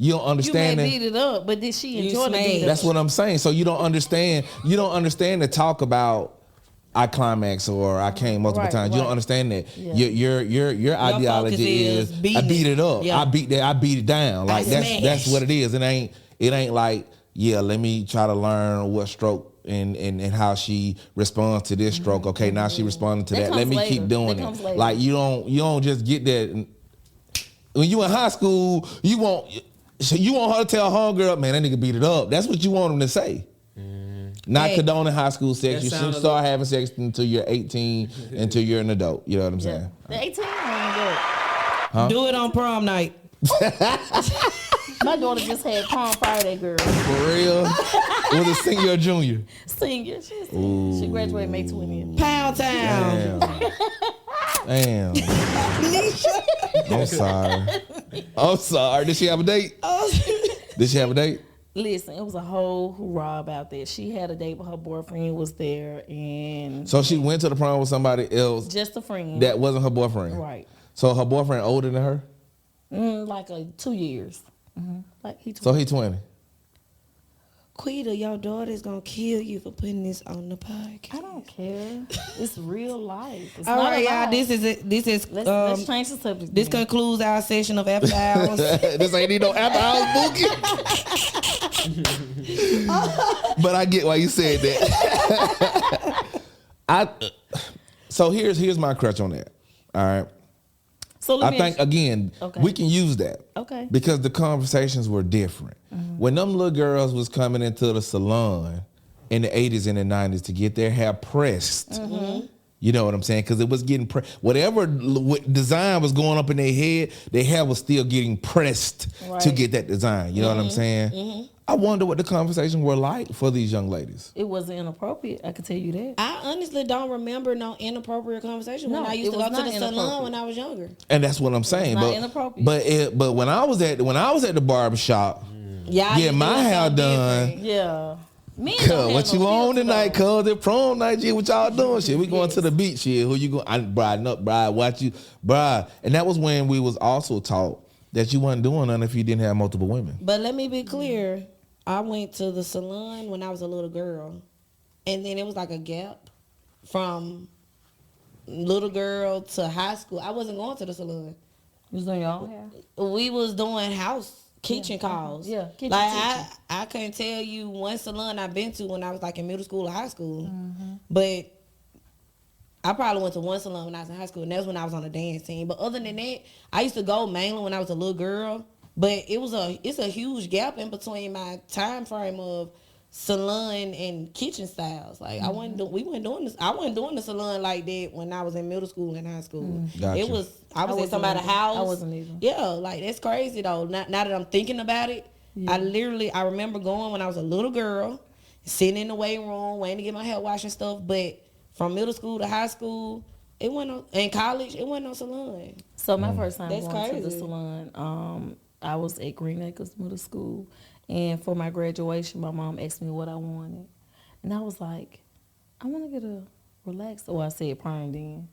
A: understand.
D: You may beat it up, but did she enjoy the beat up?
A: That's what I'm saying. So you don't understand the talk about I climax or I came multiple times. You don't understand that.
D: Yeah.
A: Your ideology is I beat it up.
C: Yeah.
A: I beat it down. Like, that's what it is. It ain't like, yeah, let me try to learn what stroke and how she responds to this stroke. Okay, now she responded to that. Let me keep doing it. Like, you don't just get that. When you in high school, you want her to tell homegirl, man, that nigga beat it up. That's what you want him to say. Not condoning high school sex. You shouldn't start having sex until you're 18, until you're an adult. You know what I'm saying?
D: The 18 ain't
C: Do it on prom night.
D: My daughter just had prom Friday, girl.
A: For real? Was it senior or junior?
D: Senior. She graduated May 20th.
C: Pound town.
A: Damn. I'm sorry. Did she have a date? Did she have a date?
D: Listen, it was a whole hoorah about that. She had a date, but her boyfriend was there, and
A: So she went to the prom with somebody else
D: just a friend.
A: that wasn't her boyfriend.
D: Right.
A: So her boyfriend older than her?
D: Like 2 years. Like he.
A: So he 20.
C: Quita, your daughter's gonna kill you for putting this on the podcast.
D: I don't care. It's real life. It's
C: All
D: not
C: right,
D: a
C: y'all.
D: lie.
C: This is
D: Let's change the subject.
C: this
D: then.
C: concludes our session of After Hours.
A: This ain't need no after hours bookie. But I get why you said that. So here's my crutch on that. All right.
D: So let
A: I
D: me
A: think again we can use that.
D: Okay.
A: Because the conversations were different. When them little girls was coming into the salon in the 80s and the 90s to get their hair pressed. You know what I'm saying? Because it was getting whatever design was going up in their head, their hair was still getting pressed to get that design. You know what I'm saying? I wonder what the conversations were like for these young ladies.
D: It wasn't inappropriate. I can tell you that.
C: I honestly don't remember no inappropriate conversation when
D: No,
C: I used to
D: it
C: go
D: was
C: to the
D: not
C: salon
D: inappropriate.
C: when I was younger.
A: And that's what I'm saying.
D: It's not
A: But
D: inappropriate.
A: when I was at the barbershop,
C: Yeah,
A: my hair done.
D: Yeah. Men
A: Cuz,
D: don't
A: what
D: have
A: you
D: no
A: on
D: filter,
A: tonight,
D: though.
A: cuz? It's prom night, G. What y'all doing? Shit, we going to the beach, shit. Who you going? Bruh, no, bruh, watch you. Bruh. And that was when we was also taught that you wasn't doing nothing if you didn't have multiple women.
C: But let me be clear. I went to the salon when I was a little girl. And then it was like a gap from little girl to high school. I wasn't going to the salon.
D: You was doing your own hair?
C: We was doing kitchen calls.
D: Yeah, kitchen
C: like
D: teaching.
C: I couldn't tell you one salon I've been to when I was like in middle school or high school.
D: Mm-hmm.
C: But I probably went to one salon when I was in high school, and that's when I was on the dance team. But other than that, I used to go mainly when I was a little girl. But it's a huge gap in between my time frame of salon and kitchen styles. Like I wasn't doing this. I wasn't doing the salon like that when I was in middle school and high school.
A: Gotcha.
C: It was I was at
D: wasn't
C: somebody's
D: either.
C: house.
D: I wasn't either.
C: Yeah, like that's crazy though. Now that I'm thinking about it, I remember going when I was a little girl, sitting in the waiting room, waiting to get my hair washed and stuff. But from middle school to high school, it went on. In college, it wasn't no salon.
D: So my first time
C: That's
D: going to the
C: crazy.
D: salon, I was at Green Acres Middle School, and for my graduation, my mom asked me what I wanted, and I was like, I want to get a relaxer. Well, I said perm then,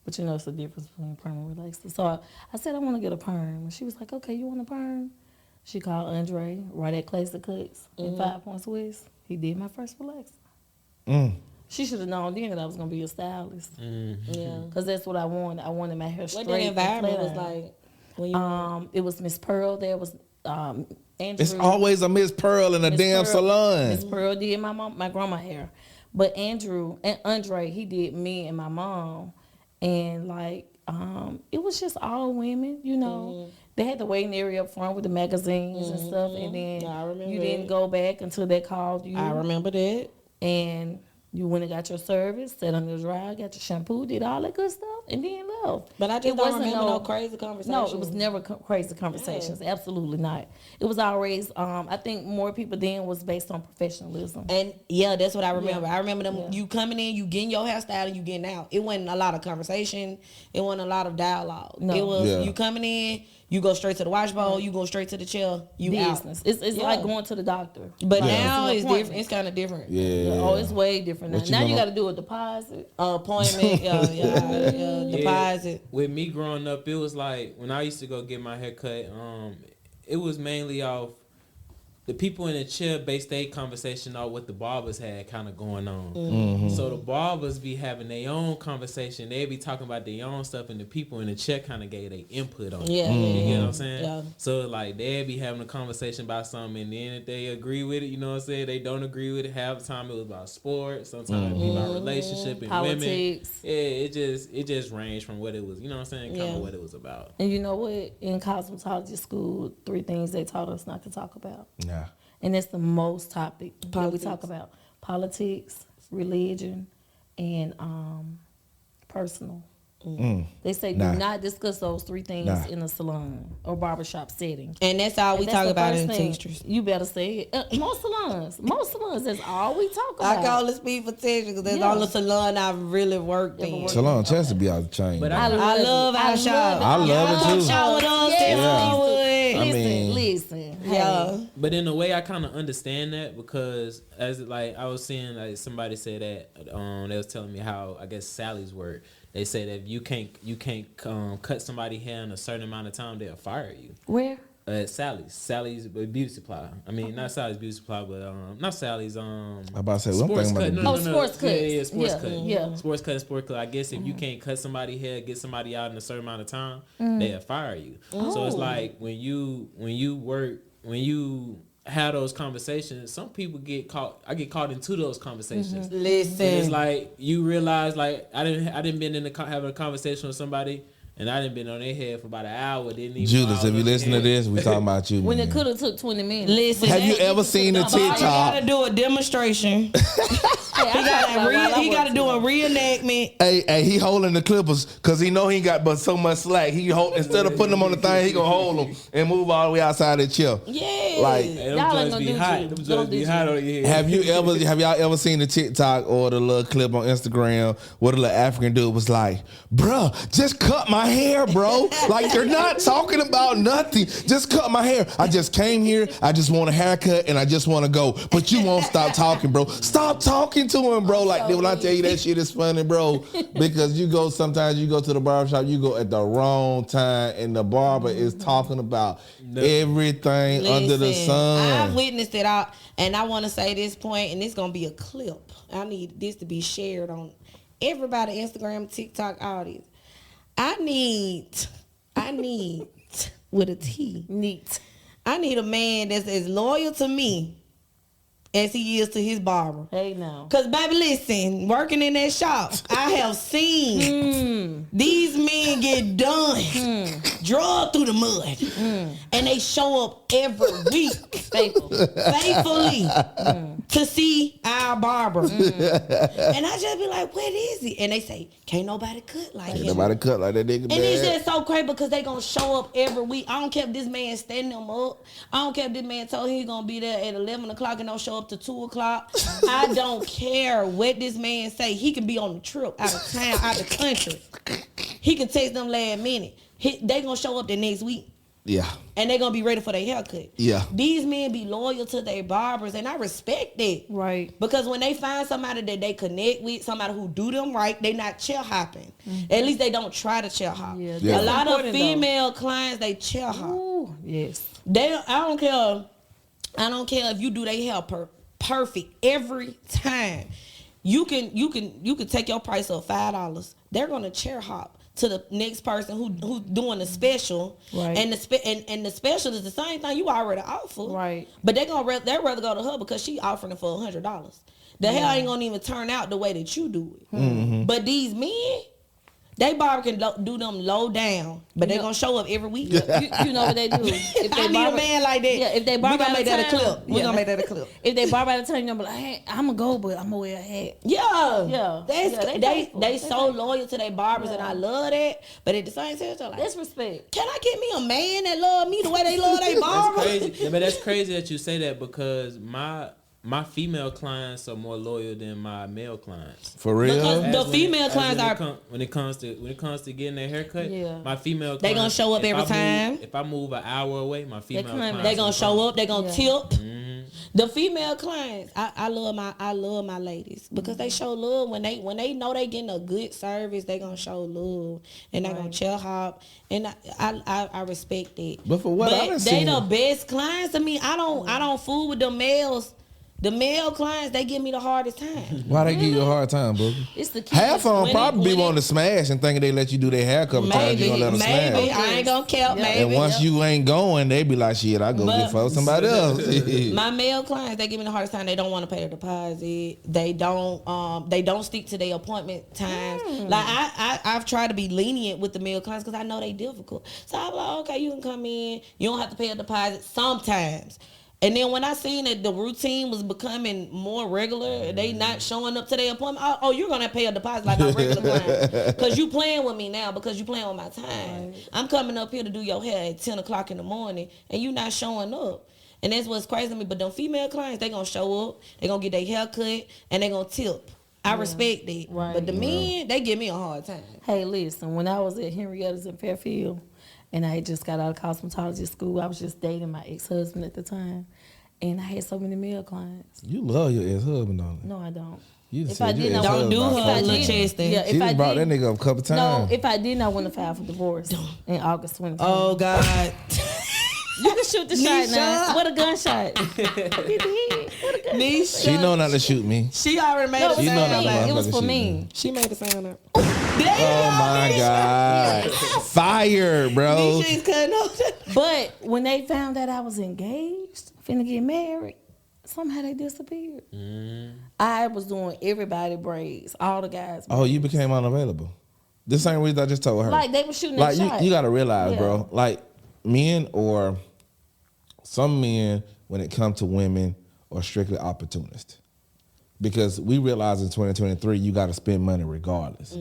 D: but you know it's the difference between perm and relaxer. So I said I want to get a perm, and she was like, okay, you want a perm? She called Andre right at Classic Cuts in 5 Points West. He did my first relaxer. She should have known then that I was gonna be a stylist.
C: Yeah.
D: Cause that's what I wanted. I wanted my hair straight.
C: What the environment
D: and
C: was
D: flat.
C: like when you
D: It was Miss Pearl. There was Andrew.
A: It's always a Miss Pearl in a
D: Miss
A: damn
D: Pearl-
A: salon.
D: Miss Pearl did my grandma hair, but Andrew and Andre, he did me and my mom, and like it was just all women. You know, they had the waiting area up front with the magazines and stuff, and then
C: Yeah, I remember
D: you
C: that.
D: didn't go back until they called you.
C: I remember that.
D: And you went and got your service, sat on the dryer, got your shampoo, did all that good stuff, and then left.
C: But I just
D: It
C: don't
D: wasn't
C: remember no crazy conversations.
D: No, it was never crazy conversations. Absolutely not. It was always, I think more people then was based on professionalism.
C: And yeah, that's what I remember.
D: Yeah.
C: I remember them.
D: Yeah.
C: You coming in, you getting your hairstyle, and you getting out. It wasn't a lot of conversation. It wasn't a lot of dialogue.
D: No.
C: It was
A: Yeah.
C: you coming in, you go straight to the wash bowl, you go straight to the chair, you
D: Business.
C: out.
D: It's
C: Yeah.
D: like going to the doctor.
C: But
D: Like,
C: now
D: an
C: it's
D: appointment.
C: different. It's kind of different.
A: Yeah.
D: Oh, it's way different now.
A: What you
D: Now you
A: gonna-
D: got to do a deposit.
C: Appointment, deposit.
E: With me growing up, it was like when I used to go get my hair cut, it was mainly off the people in the chair based their conversation off what the barbers had kind of going on. So the barbers be having their own conversation. They be talking about their own stuff, and the people in the chair kind of gave their input on it.
C: Yeah,
E: You get what I'm saying?
C: Yeah.
E: So like they'd be having a conversation about something, and then if they agree with it, you know what I'm saying? They don't agree with it. Half the time it was about sports. Sometimes it be about relationship and women.
D: Politics.
E: Yeah, it just ranged from what it was. You know what I'm saying? Kind
C: Yeah.
E: of what it was about.
D: And you know what? In cosmetology school, 3 things they taught us not to talk about.
A: Nah.
D: And that's the most topic that we
C: Politics.
D: talk about. Politics, religion, and personal. They say
A: Nah.
D: do not discuss those 3 things
A: Nah.
D: in a salon or barbershop setting.
C: And that's all we
D: And that's
C: talk
D: the
C: about
D: first
C: in
D: thing.
C: textures.
D: You better say it. Most salons, that's all we talk about.
C: I call it speed for texture because that's
D: Yeah.
C: the only salon I've really worked in.
A: Salon chance to be out the chain.
E: But
C: I love our shop.
A: I love it too.
C: Shop with us,
D: Yes.
C: Timberwood.
A: I mean-
D: Listen.
C: Yeah.
E: But in a way, I kind of understand that because as like I was seeing like somebody say that they was telling me how I guess Sally's work. They say that if you can't cut somebody's hair in a certain amount of time, they'll fire you.
D: Where?
E: Sally's beauty supply. I mean, not Sally's beauty supply, but not Sally's.
A: I'm about to say, well, I'm
E: sports
A: thinking
E: cut.
A: about
E: No,
A: the
E: no, no.
D: sports cuts.
E: Yeah, sports
D: Yeah,
E: cut.
D: yeah.
E: Sports cut and sport cut. I guess if you can't cut somebody's hair, get somebody out in a certain amount of time, they'll fire you. So it's like when you have those conversations, some people get caught. I get caught into those conversations. And it's
C: Listen.
E: like you realize, like I didn't been having a conversation with somebody, and I didn't been on their head for about an hour. Didn't even.
A: Judas, if you listen to this, we talking about you.
D: When
A: man.
D: it could have took 20 minutes.
C: Listen.
A: Have you
C: that-
A: ever seen a
C: All you
A: TikTok?
C: gotta do a demonstration. He gotta do a reenactment.
A: Hey, he holding the clippers because he know he ain't got but so much slack. He instead of putting them on the thing, he gonna hold them and move all the way outside the chair.
C: Yeah.
A: Like,
E: Hey, them
D: Y'all ain't
E: joints
D: gonna
E: be
D: do
E: hot.
D: you.
E: Them
D: Don't
E: joints
D: do
E: be
D: you.
E: hot on your head.
A: have y'all ever seen the TikTok or the little clip on Instagram where the little African dude was like, bruh, just cut my my hair, bro. Like, you're not talking about nothing. Just cut my hair. I just came here. I just want a haircut and I just want to go. But you won't stop talking, bro. Stop talking to him, bro. Like, when I tell you that shit is funny, bro, because sometimes you go to the barbershop, you go at the wrong time and the barber is talking about everything under the sun.
C: I've witnessed it all, and I want to say this point, and it's going to be a clip. I need this to be shared on everybody, Instagram, TikTok, all these. I need with a T.
D: Neat.
C: I need a man that's as loyal to me as he is to his barber.
D: Hey, now.
C: Cause baby, listen, working in that shop, I have seen these men get done, dragged through the mud, and they show up every week, faithfully, to see our barber. And I just be like, "What is he?" And they say, "Can't nobody cut like him."
A: Nobody cut like that nigga.
C: And it's just so crazy because they gonna show up every week. I don't care if this man standing them up. I don't care if this man told he gonna be there at 11 o'clock and don't show up to 2 o'clock. I don't care what this man say. He can be on the trip, out of town, out the country. He can text them last minute. They gonna show up the next week.
A: Yeah.
C: And they gonna be ready for their haircut.
A: Yeah.
C: These men be loyal to their barbers, and I respect that.
D: Right.
C: Because when they find somebody that they connect with, somebody who do them right, they not chair hopping. At least they don't try to chair hop.
D: Yeah.
C: A lot of female clients, they chair hop.
D: Ooh, yes.
C: I don't care if you do their hair perfect every time. You can take your price up $5. They're gonna chair hop to the next person who's doing the special,
D: right?
C: And the special is the same thing you already offer,
D: right?
C: But they'd rather go to her because she offering it for $100. The hair ain't gonna even turn out the way that you do it. Mm-hmm. But these men, they barber can do them low down, but they gonna show up every week.
D: You know what they do? If they
C: I need a man like that.
D: Yeah, if they barber,
C: we gonna make that a clip. We gonna make that a clip.
D: If they barber out of town, you gonna be like, hey, I'm gonna go, but I'm gonna wear a hat.
C: Yeah. They so
D: faithful.
C: loyal to their barbers, and I love that. But at the same time, like,
D: That's respect.
C: can I get me a man that love me the way they love their barber?
E: That's crazy. Yeah, but that's crazy that you say that because my female clients are more loyal than my male clients.
A: For real?
C: Because the female clients
E: when it comes to getting their haircut, my female clients,
C: they gonna show up every time.
E: If I move an hour away, my female clients,
C: they gonna show up. They gonna tip.
E: Mm-hmm.
C: The female clients, I love my ladies because they show love when they know they getting a good service. They gonna show love and they gonna chill hop, and I respect that.
A: But for what I done
C: they
A: seen,
C: the best clients to me. I don't fool with the males. The male clients, they give me the hardest time.
A: Why they give you a hard time, Boogie?
D: It's the key.
A: Half of them probably
C: when
A: wanting to smash and thinking they let you do their hair a couple times. You gonna let them
C: maybe.
A: smash.
C: I ain't gonna count. Maybe.
A: And once you ain't going, they be like, shit, I go get for somebody else.
C: My male clients, they give me the hardest time. They don't want to pay a deposit. They don't stick to their appointment times. Like I've tried to be lenient with the male clients because I know they difficult. So I'm like, okay, you can come in. You don't have to pay a deposit sometimes. And then when I seen that the routine was becoming more regular, they not showing up to their appointment. Oh, you're gonna pay a deposit like a regular client because you playing with me now because you playing with my time. Right. I'm coming up here to do your hair at 10 o'clock in the morning, and you not showing up. And that's what's crazy to me. But them female clients, they gonna show up, they gonna get their hair cut, and they gonna tip. I respect that. Right. But the men, they give me a hard time.
D: Hey, listen, when I was at Henrietta's in Fairfield, and I had just got out of cosmetologist school, I was just dating my ex-husband at the time. And I had so many male clients.
A: You love your ex-husband, don't you?
D: No, I don't.
A: If I didn't,
C: don't do her little chest thing.
D: Yeah,
A: she just brought that nigga up a couple times.
D: No, if I didn't, I wouldn't have filed for divorce in August 2020.
C: Oh, God.
D: You can shoot the shot now. What a gunshot. What a gunshot.
A: She know not to shoot me.
C: She already made it.
A: She know not to
D: it was for me.
C: She made the sound up.
A: Oh my God. Fire, bro.
C: She's cutting off.
D: But when they found out I was engaged, finna get married, somehow they disappeared. I was doing everybody braids, all the guys.
A: Oh, you became unavailable. The same reason I just told her.
D: Like they were shooting
A: like
D: that shot.
A: You gotta realize, bro, like men or some men when it comes to women are strictly opportunists. Because we realize in 2023 you gotta spend money regardless.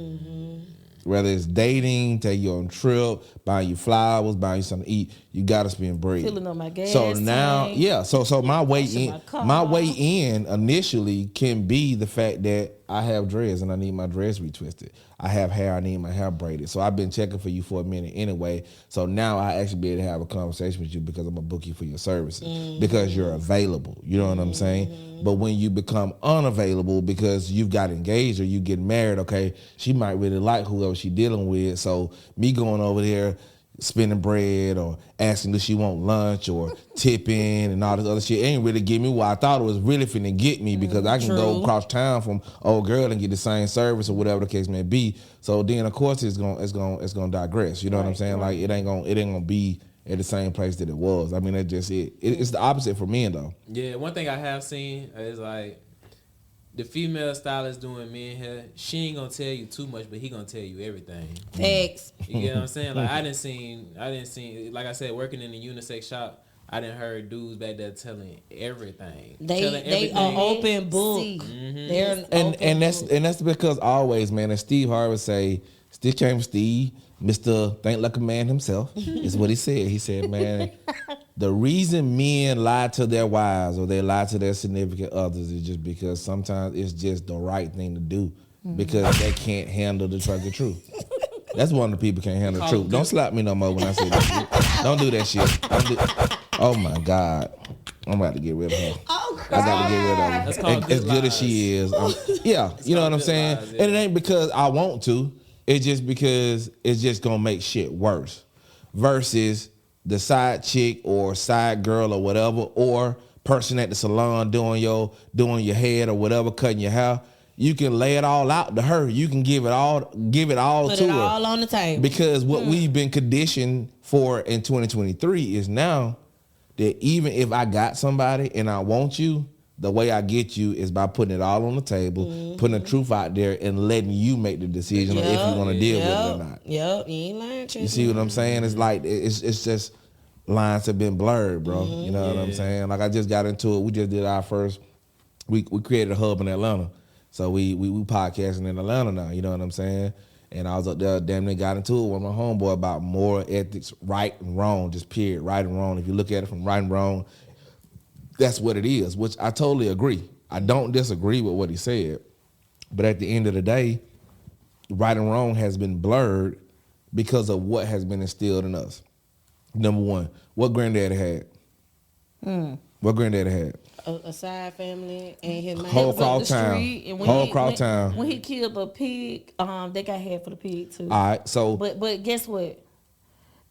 A: Whether it's dating, take you on a trip, buying you flowers, buying you something to eat, you gotta spend bread.
D: Filling up my gas
A: So now,
D: tank.
A: yeah. So my way
D: Washing
A: in,
D: my car.
A: my way in initially can be the fact that I have dreads and I need my dreads retwisted. I have hair, I need my hair braided. So I've been checking for you for a minute anyway. So now I actually be able to have a conversation with you because I'm gonna book you for your services because you're available. You know what I'm saying? But when you become unavailable because you've got engaged or you get married, okay, she might really like whoever she dealing with. So me going over there spending bread or asking does she want lunch or tipping and all this other shit ain't really get me what I thought it was really finna get me because I can go across town from old girl and get the same service or whatever the case may be. So then of course it's gonna digress. You know what I'm saying? Like it ain't gonna be at the same place that it was. I mean that's just it. It's the opposite for men though.
E: Yeah, one thing I have seen is like the female stylist doing men hair, she ain't gonna tell you too much, but he gonna tell you everything.
C: Facts.
E: You get what I'm saying? Like I didn't see, like I said, working in the unisex shop, I didn't heard dudes back there telling everything.
C: They are open book. They're an open
A: And
C: book.
A: that's because always, man, as Steve Harvey say, Stitch came from Steve, Mr. Think Like a Man himself, is what he said. He said, man, the reason men lie to their wives or they lie to their significant others is just because sometimes it's just the right thing to do because they can't handle the fucking truth. That's one of the people can't handle the truth. Don't slap me no more when I say that shit. Don't do that shit. Oh my God. I'm about to get rid of her.
C: Oh,
A: I got to get rid of
E: That's
A: her.
E: called
A: As
E: good
A: good as
E: lies.
A: she is. Yeah, you know what I'm
E: good
A: saying?
E: lies, yeah.
A: And it ain't because I want to. It's just because it's just going to make shit worse. Versus the side chick or side girl or whatever, or person at the salon doing your head or whatever, cutting your hair. You can lay it all out to her. You can give it all
C: Put
A: to
C: it
A: her.
C: all on the table.
A: Because what we've been conditioned for in 2023 is now that even if I got somebody and I want you, the way I get you is by putting it all on the table, putting the truth out there, and letting you make the decision on if you want to deal with it or not.
C: Yep, you ain't lying.
A: You see what I'm saying? It's like it's just lines have been blurred, bro. You know what I'm saying? Like I just got into it. We just did our first. We created a hub in Atlanta, so we podcasting in Atlanta now. You know what I'm saying? And I was up there, damn near got into it with my homeboy about moral ethics, right and wrong, just period, right and wrong. If you look at it from right and wrong, that's what it is, which I totally agree. I don't disagree with what he said. But at the end of the day, right and wrong has been blurred because of what has been instilled in us. Number one, what granddaddy had? What granddaddy had?
C: A side family and his man.
A: Whole
D: It was up
A: cross
D: the
A: town.
D: street, and
A: Whole cross town.
D: When he killed a pig, they got half for the pig too.
A: All right, so
D: But guess what?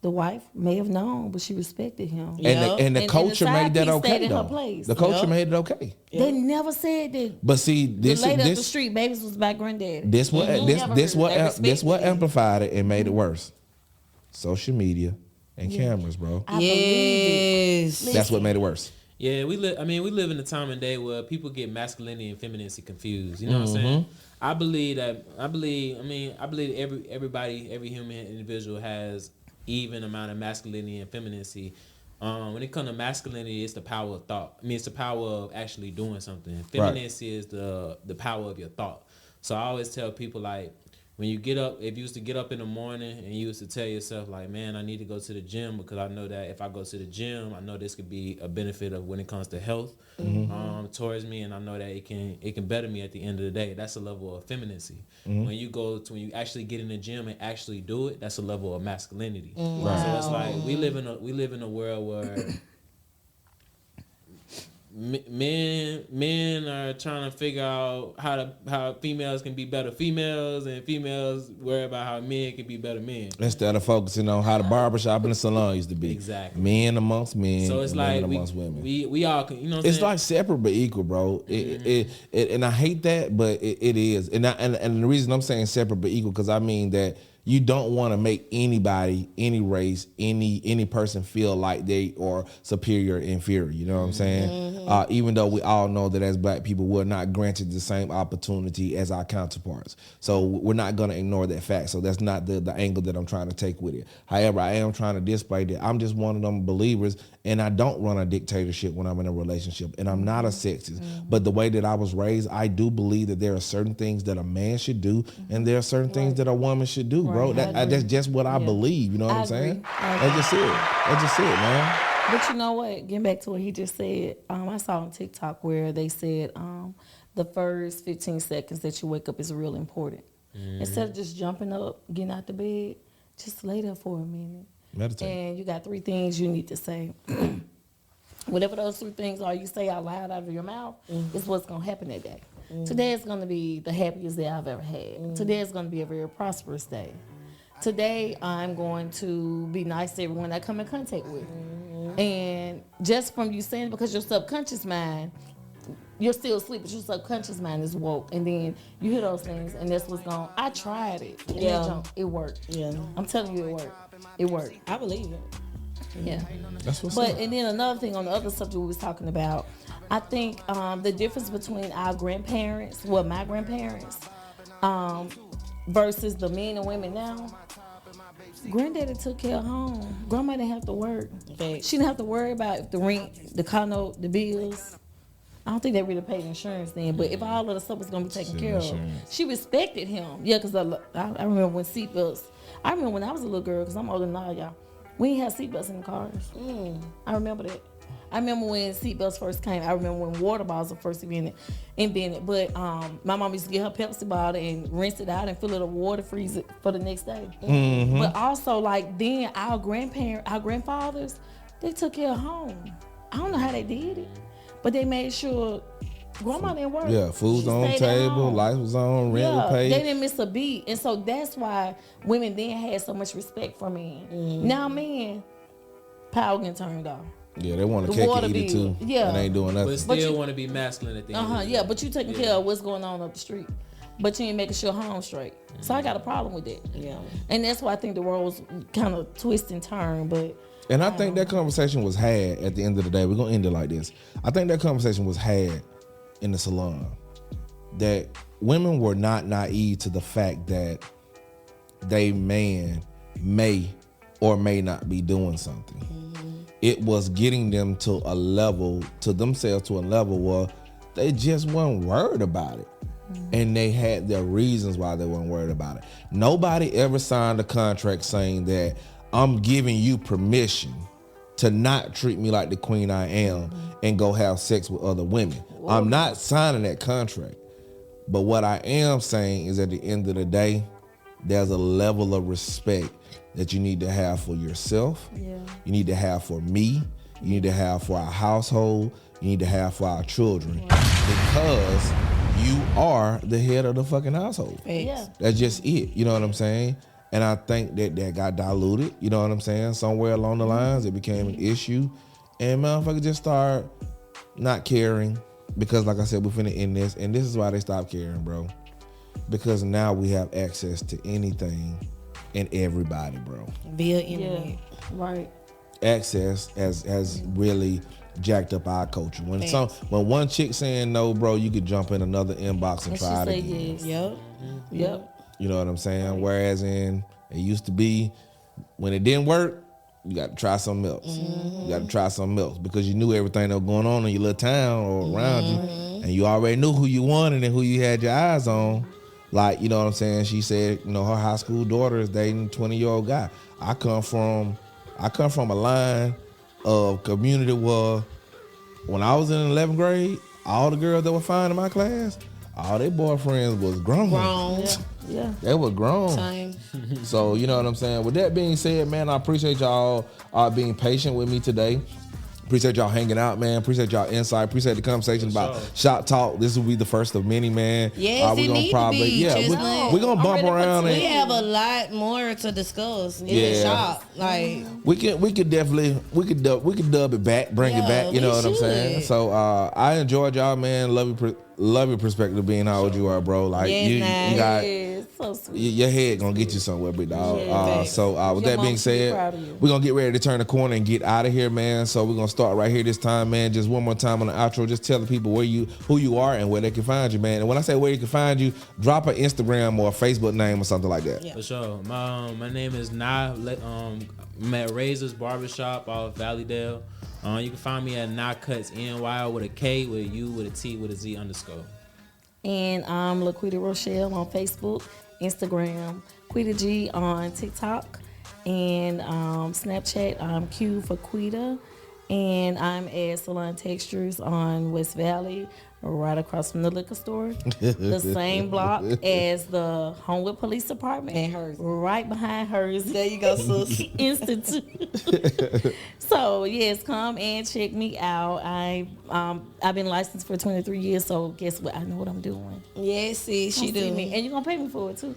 D: The wife may have known, but she respected him.
C: Yeah.
A: and the
D: And
A: culture
D: the
A: made that
D: side piece stayed
A: okay
D: in her
A: though.
D: place.
A: The culture
C: Yep.
A: made it okay.
D: They never said that.
A: But see,
D: The
A: this
D: lady up the
A: this
D: street, babies was by granddaddy.
A: this what
D: Mhm.
A: this
D: Never
A: this
D: heard
A: what
D: it. They
A: this
D: respected
A: what
D: it.
A: amplified it and made it worse. Social media and cameras, bro.
D: I believe it.
C: Yes.
A: That's what made it worse.
E: Yeah, we live in a time and day where people get masculinity and femininity confused. You know what I'm saying? I believe everybody, every human individual has even amount of masculinity and femininity. When it comes to masculinity, it's the power of thought. I mean, it's the power of actually doing something. Femininity is the power of your thought. So I always tell people, like, when you get up, if you used to get up in the morning and you used to tell yourself, like, man, I need to go to the gym because I know that if I go to the gym, I know this could be a benefit of when it comes to health towards me, and I know that it can better me at the end of the day. That's a level of femininity. When you actually get in the gym and actually do it, that's a level of masculinity. So it's like we live in a world where men are trying to figure out how females can be better females, and females worry about how men can be better men.
A: Instead of focusing on how the barbershop and the salon used to be.
E: Exactly.
A: Men amongst men,
E: So it's
A: and
E: like
A: women amongst women.
E: we all can, you know what I'm
A: It's
E: saying?
A: like separate but equal, bro. It and I hate that, but it is. And the reason I'm saying separate but equal because I mean that you don't want to make anybody, any race, any person feel like they are superior, inferior. You know what I'm saying? even though we all know that as black people, we're not granted the same opportunity as our counterparts. So we're not going to ignore that fact. So that's not the angle that I'm trying to take with it. However, I am trying to display that I'm just one of them believers, and I don't run a dictatorship when I'm in a relationship, and I'm not a sexist. But the way that I was raised, I do believe that there are certain things that a man should do, and there are certain things that a woman should do, bro. That's just what I believe. You know what I'm saying? That's just it. That's just it, man.
D: But you know what? Getting back to what he just said, I saw on TikTok where they said the first 15 seconds that you wake up is real important. Instead of just jumping up, getting out the bed, just lay there for a minute.
A: Meditate.
D: And you got 3 things you need to say. Whatever those 3 things are you say out loud out of your mouth is what's going to happen that day. Today is going to be the happiest day I've ever had. Today is going to be a very prosperous day. Today, I'm going to be nice to everyone I come in contact with. And just from you saying it, because your subconscious mind, you're still asleep, but your subconscious mind is woke. And then you hear those things, and that's what's going on. I tried it. And it worked. Yeah. I'm telling you, it worked. It worked.
C: I believe it.
D: Yeah.
A: That's what's up.
D: And then another thing on the other subject we was talking about, I think the difference between our grandparents, my grandparents, versus the men and women now, granddaddy took care of home. Grandma didn't have to work.
C: Okay.
D: She didn't have to worry about the rent, the car note, the bills. I don't think they really paid insurance then, but if all of the stuff was going to be taken care of, she respected him. Yeah, because I remember when seatbelts, I remember when I was a little girl, because I'm older than all y'all, we ain't had seatbelts in the cars. I remember that. I remember when seatbelts first came. I remember when water bottles were first invented. But my mom used to get her Pepsi bottle and rinse it out and fill it with water, freeze it for the next day. But also, like, then our grandfathers, they took care of home. I don't know how they did it, but they made sure grandma didn't work.
A: Yeah, food's on the table, lights was on, rent was paid.
D: They didn't miss a beat. And so that's why women then had so much respect for men. Now men, power getting turned off.
A: Yeah, they want to cake and eat it too.
D: Yeah.
A: And they ain't doing nothing.
E: But still want to be masculine at the end of the day.
D: Yeah, but you taking care of what's going on up the street. But you ain't making sure home straight. So I got a problem with that. Yeah. And that's why I think the world was kind of twist and turn.
A: And I think that conversation was had at the end of the day. We're going to end it like this. I think that conversation was had in the salon. That women were not naive to the fact that they man may or may not be doing something. It was getting them to themselves to a level where they just weren't worried about it. And they had their reasons why they weren't worried about it. Nobody ever signed a contract saying that I'm giving you permission to not treat me like the queen I am and go have sex with other women. Whoa. I'm not signing that contract. But what I am saying is at the end of the day, there's a level of respect that you need to have for yourself. Yeah. You need to have for me. You need to have for our household. You need to have for our children. Because you are the head of the fucking household. Yeah. That's just it. You know what I'm saying? And I think that got diluted. You know what I'm saying? Somewhere along the lines, it became an issue. And motherfuckers just start not caring. Because like I said, we're finna end this. And this is why they stopped caring, bro. Because now we have access to anything and everybody, bro.
C: Via internet.
D: Yeah, right.
A: Access has really jacked up our culture. When one chick saying no, bro, you could jump in another inbox and try it again.
C: Yes.
D: Yep.
A: You know what I'm saying? Right. Whereas it used to be when it didn't work, you got to try something else. You got to try something else because you knew everything that was going on in your little town or around you, and you already knew who you wanted and who you had your eyes on. Like, you know what I'm saying? She said, her high school daughter is dating a 20-year-old guy. I come from a line of community where when I was in 11th grade, all the girls that were fine in my class, all their boyfriends was grown. Yeah. They were grown. Time. So, you know what I'm saying? With that being said, man, I appreciate y'all being patient with me today. Appreciate y'all hanging out, man. Appreciate y'all insight. Appreciate the conversation about Shop Talk. This will be the first of many, man.
C: Yes, we're gonna
A: we're gonna bump around.
C: We have a lot more to discuss in the shop. Like
A: we could dub it back, bring it back. You know what I'm saying? So I enjoyed y'all, man. Love your perspective being how old you are, bro. Like you got
D: so sweet.
A: Your head gonna get you somewhere, big dog.
D: Yeah.
A: So with
D: Your
A: that
D: mom
A: being
D: should be
A: said,
D: proud of you.
A: we're gonna get ready to turn the corner and get out of here, man. So we're gonna start right here this time, man. Just one more time on the outro. Just tell the people who you are and where they can find you, man. And when I say where you can find you, drop an Instagram or a Facebook name or something like that.
C: Yeah.
E: For sure. My name is Nah. I'm at Razor's Barbershop off Valleydale. You can find me at Nah Cuts NY with a K, with a U, with a T, with a Z _.
D: And I'm LaQuita Rochelle on Facebook, Instagram, Quita G on TikTok, and Snapchat. I'm Q for Quita, and I'm at Salon Textures on West Valley, right across from the liquor store, the same block as the Homewood Police Department,
C: And hers.
D: right behind hers.
C: There you go, sis.
D: Institute. So yes, come and check me out. I've been licensed for 23 years, so guess what? I know what I'm doing.
C: Yes, sis, she
D: Come see
C: do.
D: me, and you're gonna pay me for it too.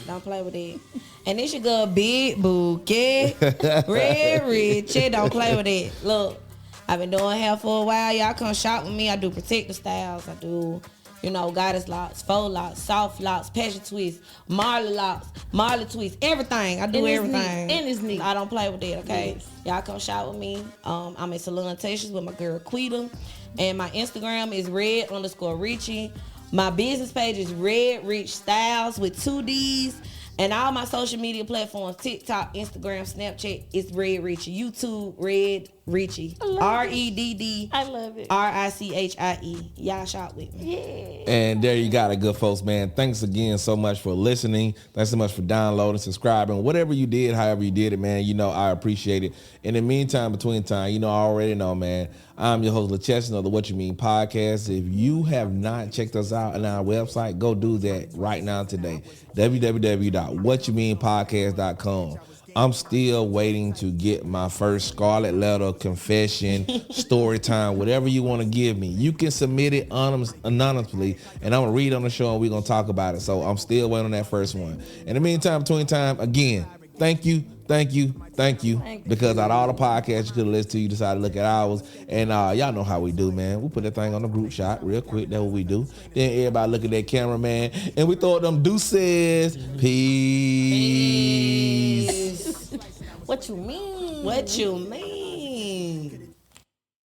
C: Don't play with it. And this your girl, Big Bookie, Red Richie. Don't play with it. Look, I've been doing hair for a while. Y'all come shop with me. I do protective styles. I do, goddess locks, faux locks, soft locks, passion twists, Marley locks, Marley twists, everything. I do
D: And it's
C: everything.
D: neat. And it's neat.
C: I don't play with it, okay?
D: Yes.
C: Y'all come shop with me. I'm at Salon Textures with my girl Quita. And my Instagram is red_Richie. My business page is Red Rich Styles with 2 D's. And all my social media platforms, TikTok, Instagram, Snapchat, it's Red Richie. YouTube, Red Richie.
D: I love it.
C: REDD.
D: I love it.
C: RICHIE. Y'all shop with me.
D: Yeah.
A: And there you got it, good folks, man. Thanks again so much for listening. Thanks so much for downloading, subscribing, whatever you did, however you did it, man. I appreciate it. In the meantime, between time, I already know, man. I'm your host, LaCheston of the What You Mean podcast. If you have not checked us out on our website, go do that right now today. www.whatyoumeanpodcast.com. I'm still waiting to get my first Scarlet Letter, confession, story time, whatever you want to give me. You can submit it anonymously, and I'm going to read on the show, and we're going to talk about it. So I'm still waiting on that first one. In the meantime, between time, again, thank you. Because out of all the podcasts you could have listened to, you decided to look at ours. And y'all know how we do, man. We put that thing on the group shot real quick. That's what we do. Then everybody look at that camera, man. And we throw them deuces. Peace.
D: What you mean?
C: What you mean?